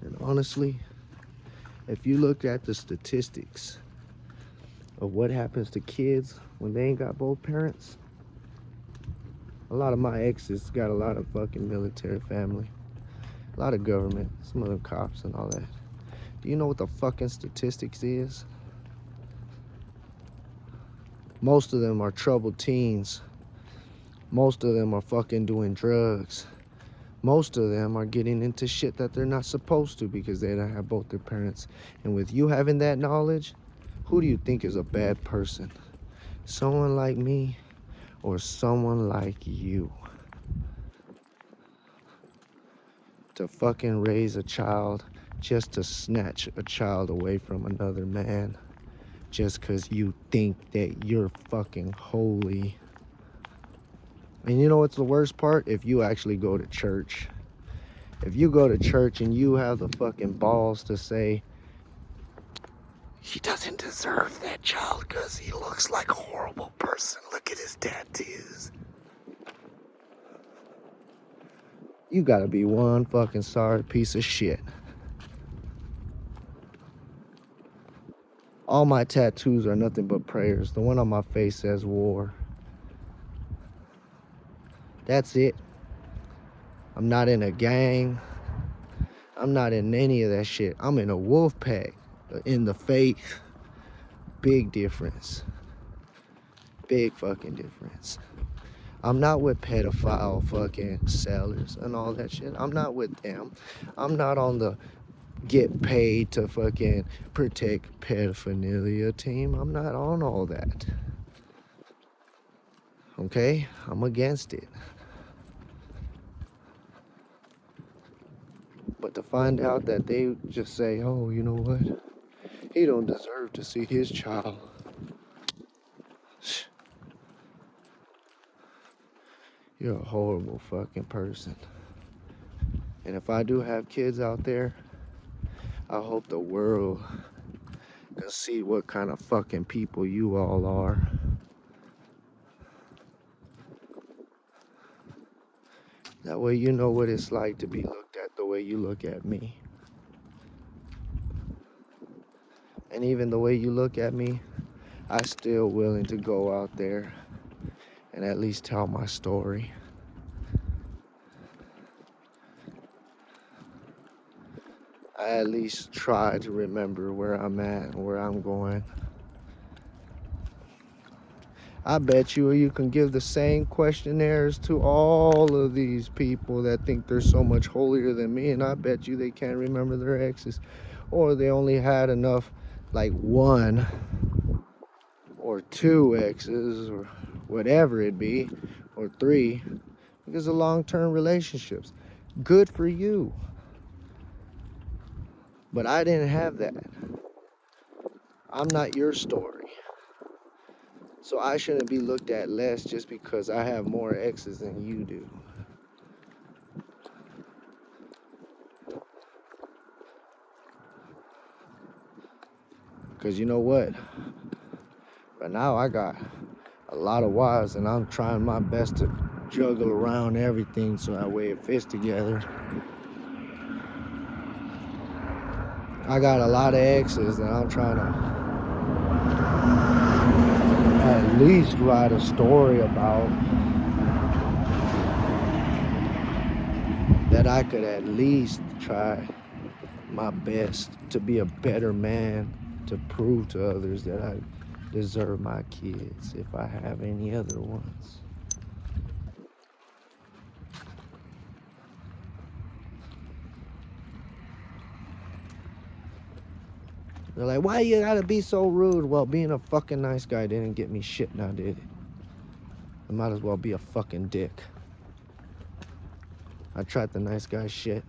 And honestly, if you look at the statistics of what happens to kids when they ain't got both parents, a lot of my exes got a lot of fucking military family, a lot of government, some of them cops and all that. Do you know what the fucking statistics is? Most of them are troubled teens. Most of them are fucking doing drugs. Most of them are getting into shit that they're not supposed to because they don't have both their parents. And with you having that knowledge, who do you think is a bad person? Someone like me or someone like you? To fucking raise a child just to snatch a child away from another man just because you think that you're fucking holy. And you know what's the worst part? If you actually go to church. If you go to church and you have the fucking balls to say, he doesn't deserve that child because he looks like a horrible person. Look at his tattoos. You gotta be one fucking sorry piece of shit. All my tattoos are nothing but prayers. The one on my face says war. That's it. I'm not in a gang. I'm not in any of that shit. I'm in a wolf pack. In the faith. Big difference. Big fucking difference. I'm not with pedophile fucking sellers and all that shit. I'm not with them. I'm not on the get paid to fucking protect pedophilia team. I'm not on all that. Okay? I'm against it. But to find out that they just say, oh, you know what? He don't deserve to see his child. You're a horrible fucking person. And if I do have kids out there, I hope the world can see what kind of fucking people you all are. That way you know what it's like to be looked at the way you look at me. And even the way you look at me, I still willing to go out there and at least tell my story. I at least try to remember where I'm at and where I'm going. I bet you can give the same questionnaires to all of these people that think they're so much holier than me, and I bet you they can't remember their exes, or they only had enough, like 1 or 2 exes, or whatever it be, or 3, because of long-term relationships. Good for you. But I didn't have that. I'm not your story. So I shouldn't be looked at less just because I have more exes than you do. Because you know what? But now I got a lot of wives, and I'm trying my best to juggle around everything so that way it fits together. I got a lot of exes, and I'm trying to at least write a story about that I could at least try my best to be a better man, to prove to others that I deserve my kids if I have any other ones. They're like, why you gotta be so rude? Well, being a fucking nice guy didn't get me shit now, did it? I might as well be a fucking dick. I tried the nice guy shit.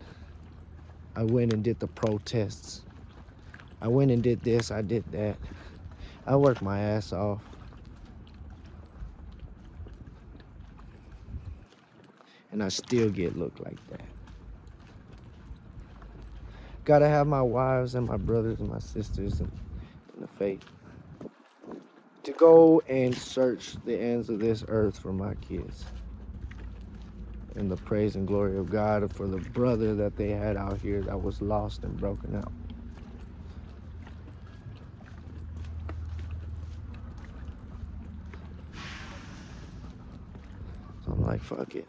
I went and did the protests. I went and did this, I did that. I worked my ass off. And I still get looked like that. Gotta have my wives and my brothers and my sisters in the faith to go and search the ends of this earth for my kids. And the praise and glory of God for the brother that they had out here that was lost and broken out. So I'm like, fuck it.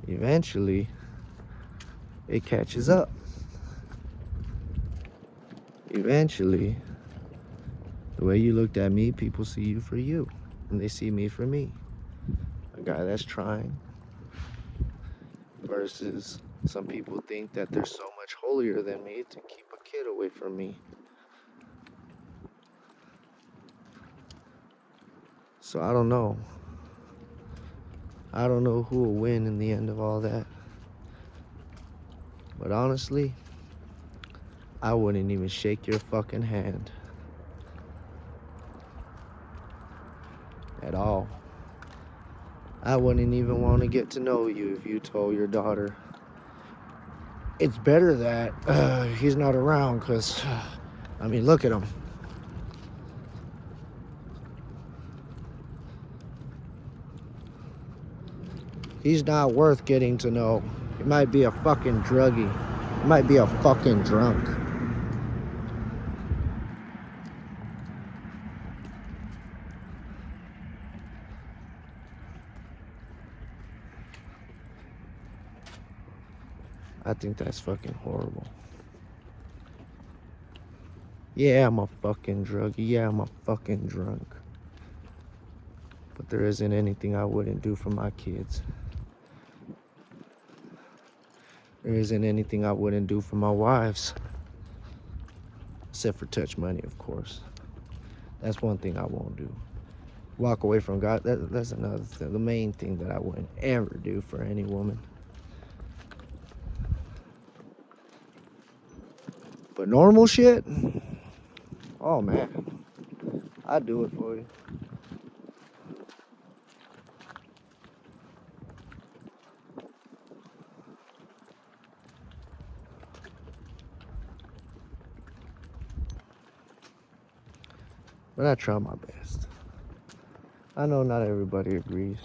Eventually, it catches up. Eventually, the way you looked at me, people see you for you. And they see me for me. A guy that's trying. Versus some people think that they're so much holier than me to keep a kid away from me. So I don't know. I don't know who will win in the end of all that. But honestly, I wouldn't even shake your fucking hand. At all. I wouldn't even want to get to know you if you told your daughter, it's better that he's not around because, I mean, look at him. He's not worth getting to know. He might be a fucking druggie. He might be a fucking drunk. I think that's fucking horrible. Yeah, I'm a fucking druggie. Yeah, I'm a fucking drunk. But there isn't anything I wouldn't do for my kids. There isn't anything I wouldn't do for my wives. Except for touch money, of course. That's one thing I won't do. walk away from God. That's another thing. The main thing that I wouldn't ever do for any woman. But normal shit, oh man, I'd do it for you. But I try my best. I know not everybody agrees.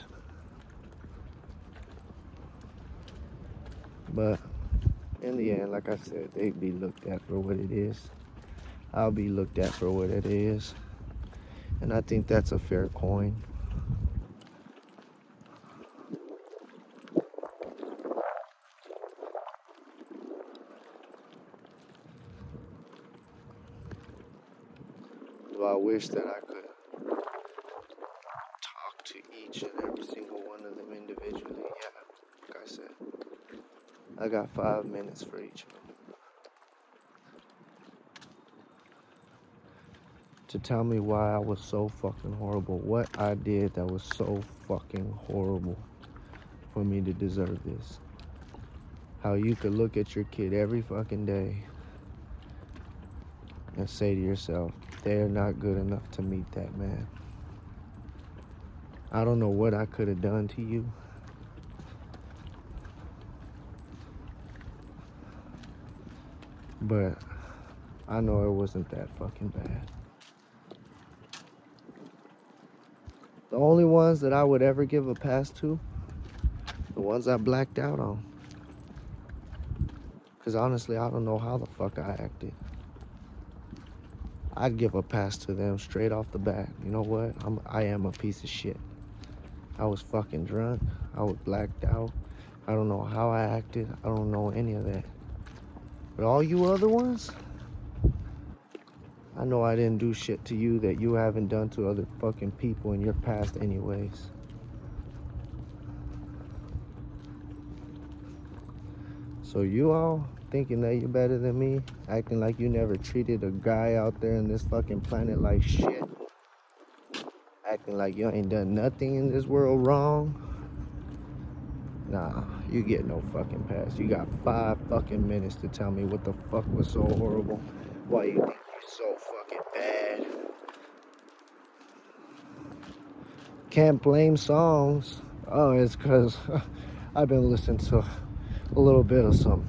But in the end, like I said, they be looked at for what it is. I'll be looked at for what it is. And I think that's a fair coin. Do I wish that I could talk to each and every single one of them individually? Yeah, like I said. I got 5 minutes for each of them. To tell me why I was so fucking horrible. What I did that was so fucking horrible for me to deserve this. How you could look at your kid every fucking day and say to yourself, they're not good enough to meet that man. I don't know what I could have done to you. But I know it wasn't that fucking bad. The only ones that I would ever give a pass to, the ones I blacked out on. Because honestly, I don't know how the fuck I acted. I'd give a pass to them straight off the bat. You know what? I am a piece of shit. I was fucking drunk. I was blacked out. I don't know how I acted. I don't know any of that. But all you other ones, I know I didn't do shit to you that you haven't done to other fucking people in your past anyways. So you all thinking that you're better than me, acting like you never treated a guy out there in this fucking planet like shit, acting like you ain't done nothing in this world wrong. Nah, you get no fucking pass. You got 5 fucking minutes to tell me what the fuck was so horrible. Why you think you're so fucking bad. Can't blame songs. Oh, it's because I've been listening to a little bit of some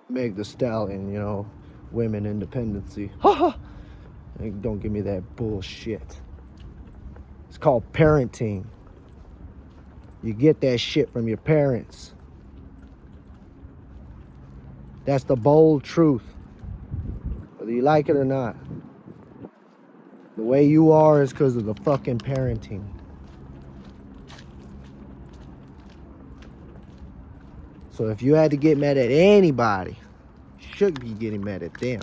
Meg the Stallion, you know, women independency. Haha! Don't give me that bullshit. It's called parenting. You get that shit from your parents. That's the bold truth. Whether you like it or not. The way you are is because of the fucking parenting. So if you had to get mad at anybody, you should be getting mad at them.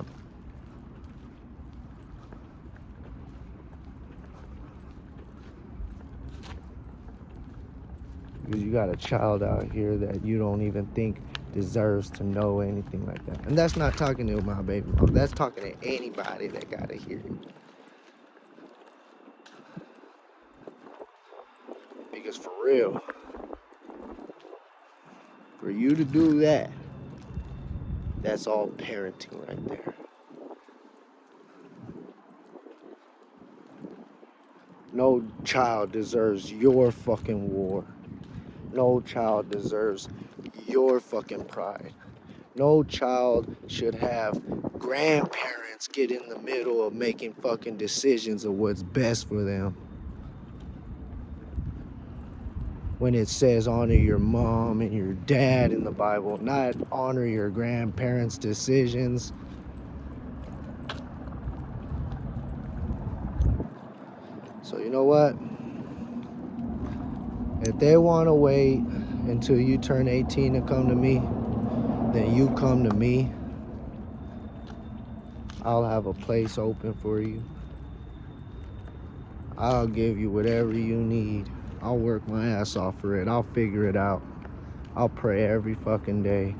Because you got a child out here that you don't even think deserves to know anything like that. And that's not talking to my baby mom. That's talking to anybody that got a hearing. Because for real, for you to do that, that's all parenting right there. No child deserves your fucking war. No child deserves your fucking pride. No child should have grandparents get in the middle of making fucking decisions of what's best for them. When it says honor your mom and your dad in the Bible, not honor your grandparents' decisions. So you know what? If they want to wait until you turn 18 to come to me, then you come to me. I'll have a place open for you. I'll give you whatever you need. I'll work my ass off for it. I'll figure it out. I'll pray every fucking day.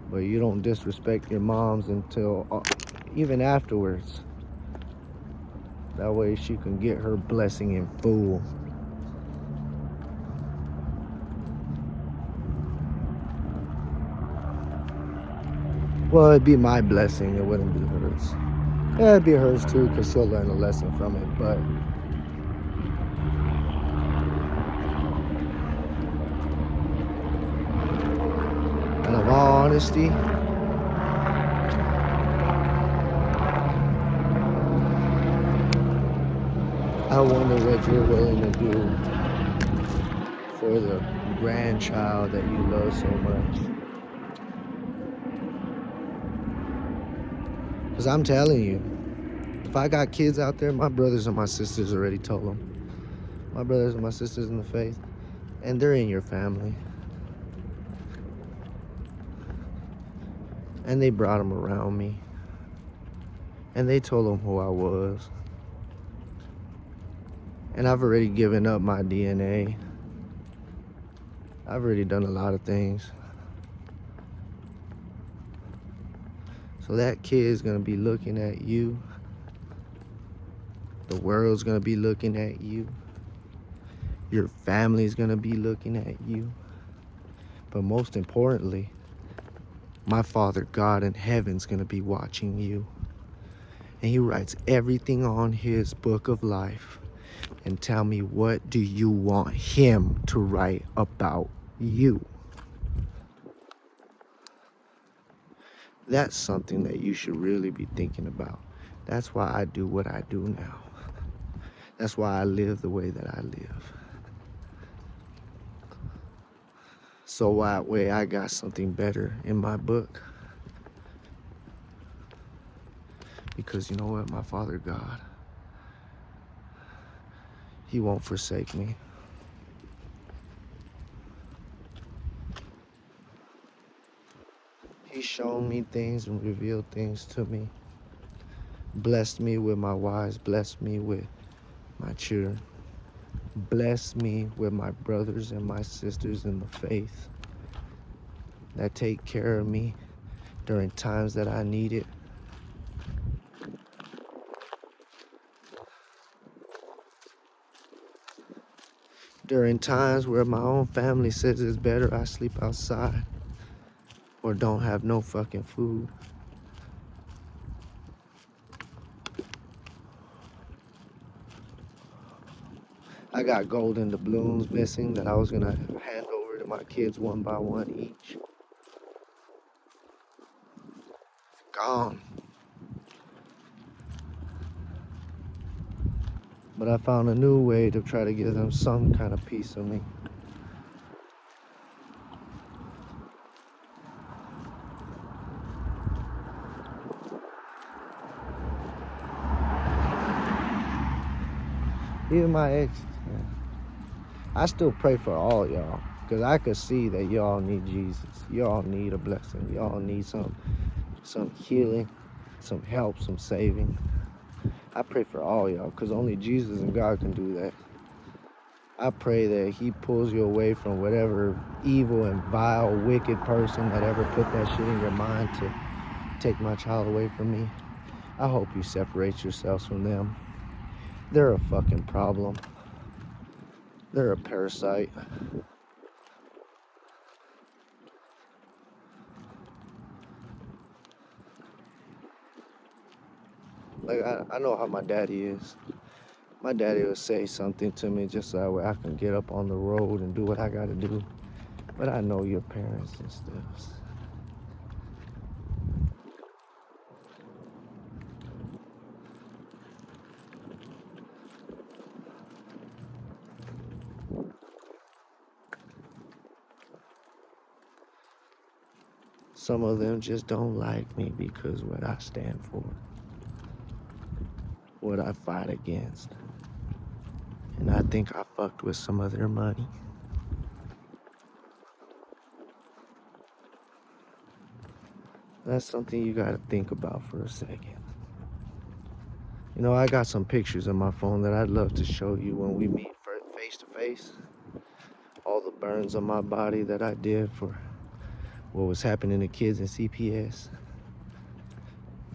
But you don't disrespect your moms until even afterwards. That way she can get her blessing in full. Well, it'd be my blessing, it wouldn't be hers. Yeah, it'd be hers too, because she'll learn a lesson from it, but in all honesty, I wonder what you're willing to do for the grandchild that you love so much. Because I'm telling you, if I got kids out there, my brothers and my sisters already told them. My brothers and my sisters in the faith, and they're in your family. And they brought them around me. And they told them who I was. And I've already given up my DNA. I've already done a lot of things. So that kid's gonna be looking at you. The world's gonna be looking at you. Your family's gonna be looking at you. But most importantly, my Father God in heaven's gonna be watching you. And he writes everything on his book of life. And tell me, what do you want him to write about you? That's something that you should really be thinking about. That's why I do what I do now. That's why I live the way that I live. So that way I got something better in my book. Because you know what, my Father God, he won't forsake me. He's shown me things and revealed things to me. Blessed me with my wives, blessed me with my children. Bless me with my brothers and my sisters in the faith that take care of me during times that I need it. During times where my own family says it's better I sleep outside or don't have no fucking food. I got golden doubloons missing that I was gonna hand over to my kids one by one each. Gone. But I found a new way to try to give them some kind of piece of me. Even my exes, man. I still pray for all y'all, because I could see that y'all need Jesus. Y'all need a blessing. Y'all need some healing, some help, some saving. I pray for all y'all, because only Jesus and God can do that. I pray that he pulls you away from whatever evil and vile, wicked person that ever put that shit in your mind to take my child away from me. I hope you separate yourselves from them. They're a fucking problem. They're a parasite. Like, I know how my daddy is. My daddy would say something to me just so that way I can get up on the road and do what I gotta do. But I know your parents and stuff. Some of them just don't like me because what I stand for, what I fight against. And I think I fucked with some of their money. That's something you gotta think about for a second. You know, I got some pictures on my phone that I'd love to show you when we meet face to face. All the burns on my body that I did for what was happening to kids in CPS.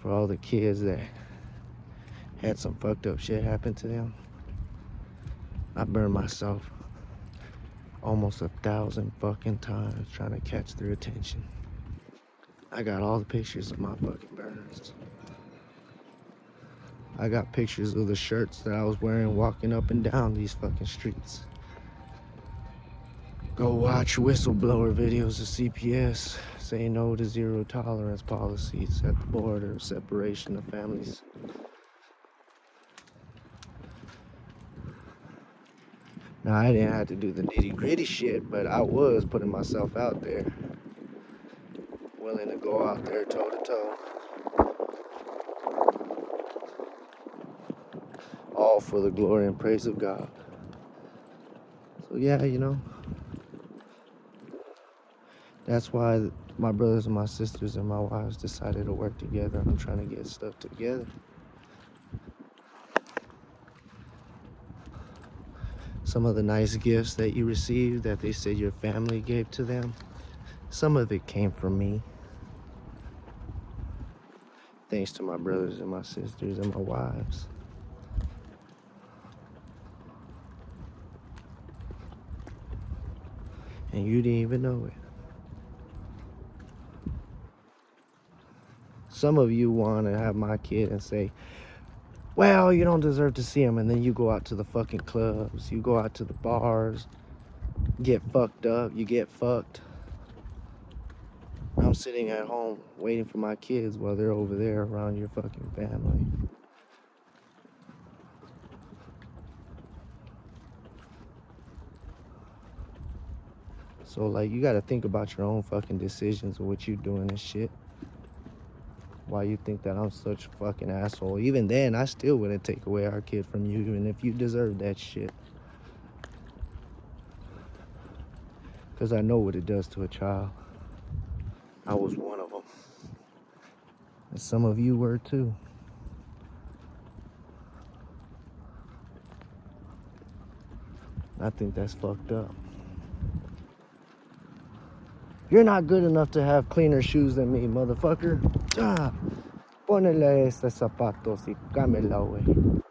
for all the kids that had some fucked up shit happen to them. I burned myself almost 1,000 fucking times trying to catch their attention. I got all the pictures of my fucking burns. I got pictures of the shirts that I was wearing walking up and down these fucking streets. Go watch whistleblower videos of CPS. Say no to zero tolerance policies at the border, separation of families. Now, I didn't have to do the nitty-gritty shit, but I was putting myself out there. Willing to go out there toe-to-toe. All for the glory and praise of God. So yeah, you know, that's why my brothers and my sisters and my wives decided to work together. I'm trying to get stuff together. Some of the nice gifts that you received that they said your family gave to them, some of it came from me. Thanks to my brothers and my sisters and my wives. And you didn't even know it. Some of you want to have my kid and say, well, you don't deserve to see him. And then you go out to the fucking clubs. You go out to the bars. Get fucked up. You get fucked. I'm sitting at home waiting for my kids while they're over there around your fucking family. So, like, you gotta think about your own fucking decisions and what you doing and shit. Why you think that I'm such a fucking asshole. Even then, I still wouldn't take away our kid from you, even if you deserve that shit. Because I know what it does to a child. I was one of them. And some of you were too. I think that's fucked up. You're not good enough to have cleaner shoes than me, motherfucker. Ah, ponele ese zapatos y cámela, güey.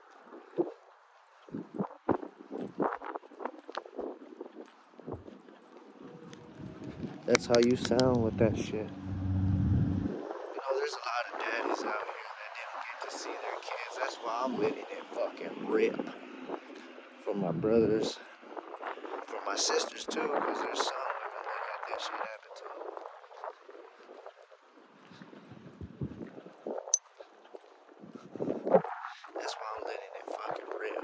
That's how you sound with that shit. You know, there's a lot of daddies out here that didn't get to see their kids. That's why I'm letting it fucking rip. For my brothers, for my sisters too, because there's some women that got that shit happen to them. That's why I'm letting it fucking rip.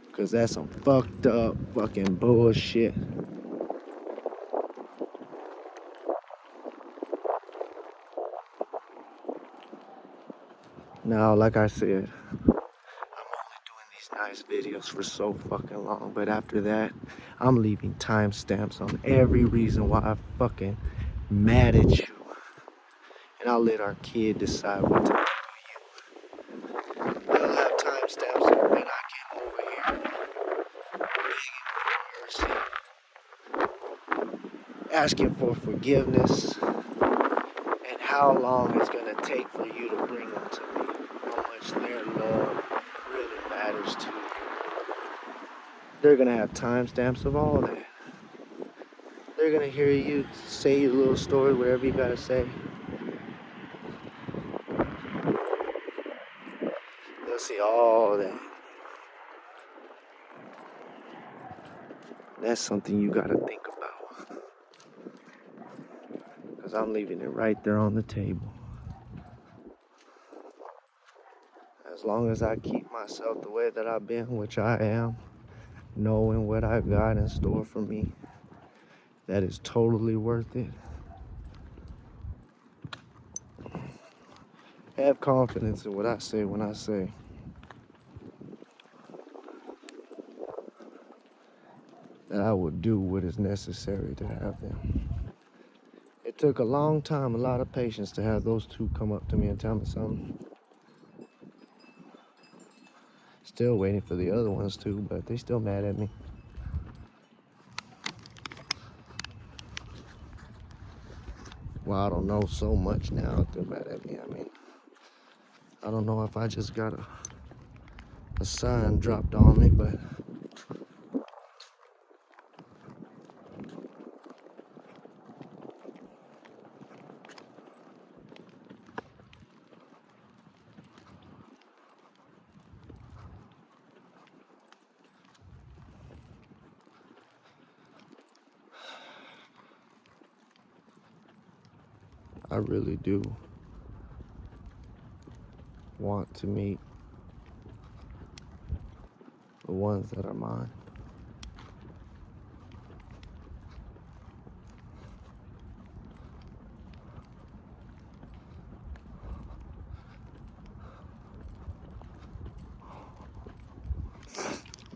Because that's some fucked up fucking bullshit. Now, like I said, I'm only doing these nice videos for so fucking long, but after that, I'm leaving timestamps on every reason why I'm fucking mad at you. And I'll let our kid decide what to do to you. They'll have timestamps of when I came over here begging for mercy, asking for forgiveness, and how long it's gonna take for you to bring them to me. How much their love really matters to you. They're gonna have timestamps of all that. They're gonna hear you say your little story, whatever you gotta say. They'll see all that. That's something you gotta think about. Because I'm leaving it right there on the table. As long as I keep myself the way that I've been, which I am, knowing what I've got in store for me, that is totally worth it. Have confidence in what I say when I say that I will do what is necessary to have them. It took a long time, a lot of patience to have those two come up to me and tell me something. Still waiting for the other ones too, but they still mad at me. Well, I don't know so much now. Too bad at me. I mean, I don't know if I just got a sign dropped on me, but I really do want to meet the ones that are mine.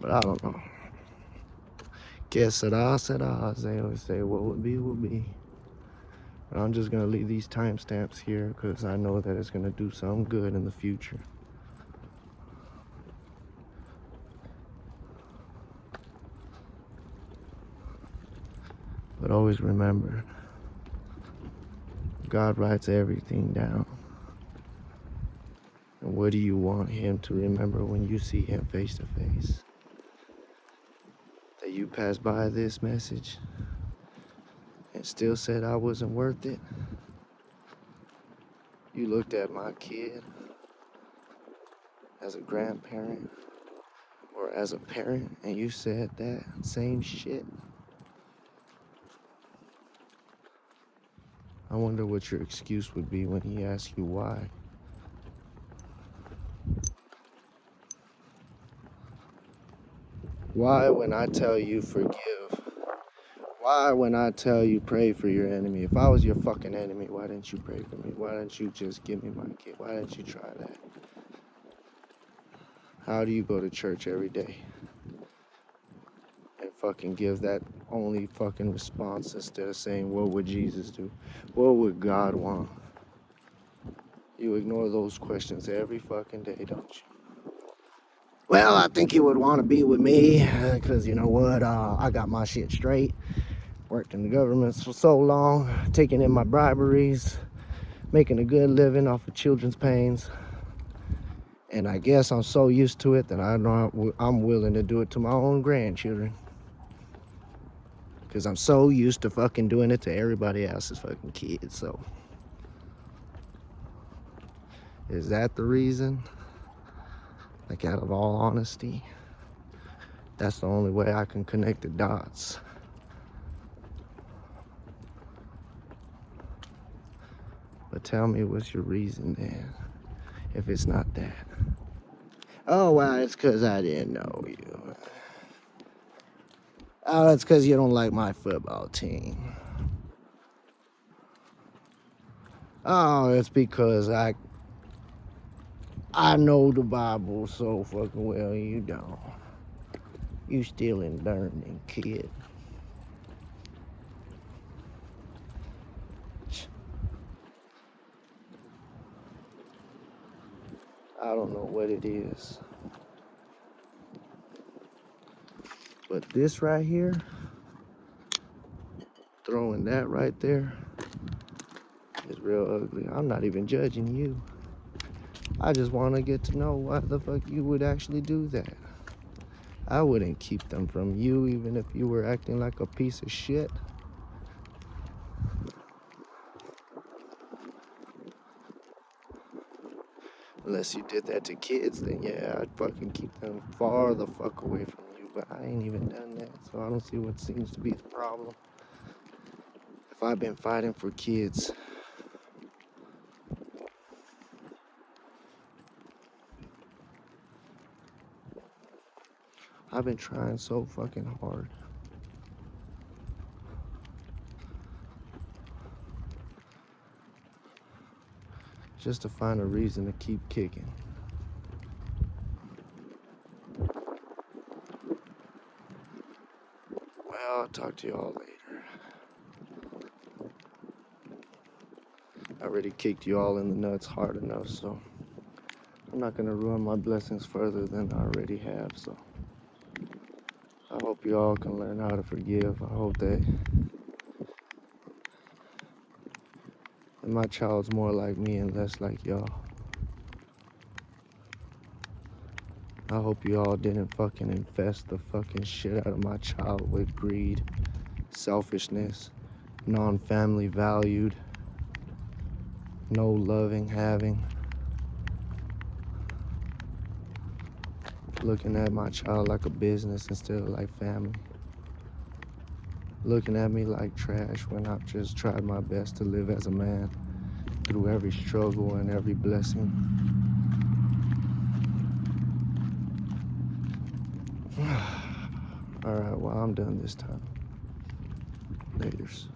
But I don't know. Que será, as they always say, what would be, will be. But I'm just gonna leave these timestamps here because I know that it's gonna do some good in the future. But always remember, God writes everything down. And what do you want him to remember when you see him face to face? That you passed by this message and still said I wasn't worth it? You looked at my kid as a grandparent or as a parent and you said that same shit? I wonder what your excuse would be when he asks you why. Why when I tell you forgive? Why when I tell you pray for your enemy? If I was your fucking enemy, why didn't you pray for me? Why didn't you just give me my kid? Why didn't you try that? How do you go to church every day and fucking give that only fucking response instead of saying, what would Jesus do? What would God want? You ignore those questions every fucking day, don't you? Well, I think he would want to be with me because you know what? I got my shit straight. Worked in the government for so long, taking in my briberies, making a good living off of children's pains. And I guess I'm so used to it that I'm willing to do it to my own grandchildren. Because I'm so used to fucking doing it to everybody else's fucking kids. So, is that the reason? Like, out of all honesty, that's the only way I can connect the dots. But tell me, what's your reason then, if it's not that? Oh, well, it's because I didn't know you. Oh, it's because you don't like my football team. Oh, it's because I know the Bible so fucking well, you don't. You still in learning, kid. I don't know what it is. But this right here, throwing that right there, is real ugly. I'm not even judging you. I just want to get to know why the fuck you would actually do that. I wouldn't keep them from you even if you were acting like a piece of shit. Unless you did that to kids, then yeah, I'd fucking keep them far the fuck away from you. But I ain't even done that, so I don't see what seems to be the problem. If I've been fighting for kids, I've been trying so fucking hard. Just to find a reason to keep kicking. Well, I'll talk to y'all later. I already kicked you all in the nuts hard enough, so I'm not gonna ruin my blessings further than I already have, so I hope you all can learn how to forgive. I hope that And my child's more like me and less like y'all. I hope you all didn't fucking infest the fucking shit out of my child with greed, selfishness, non-family valued, no loving having. Looking at my child like a business instead of like family. Looking at me like trash when I've just tried my best to live as a man through every struggle and every blessing. All right, well, I'm done this time. Laters.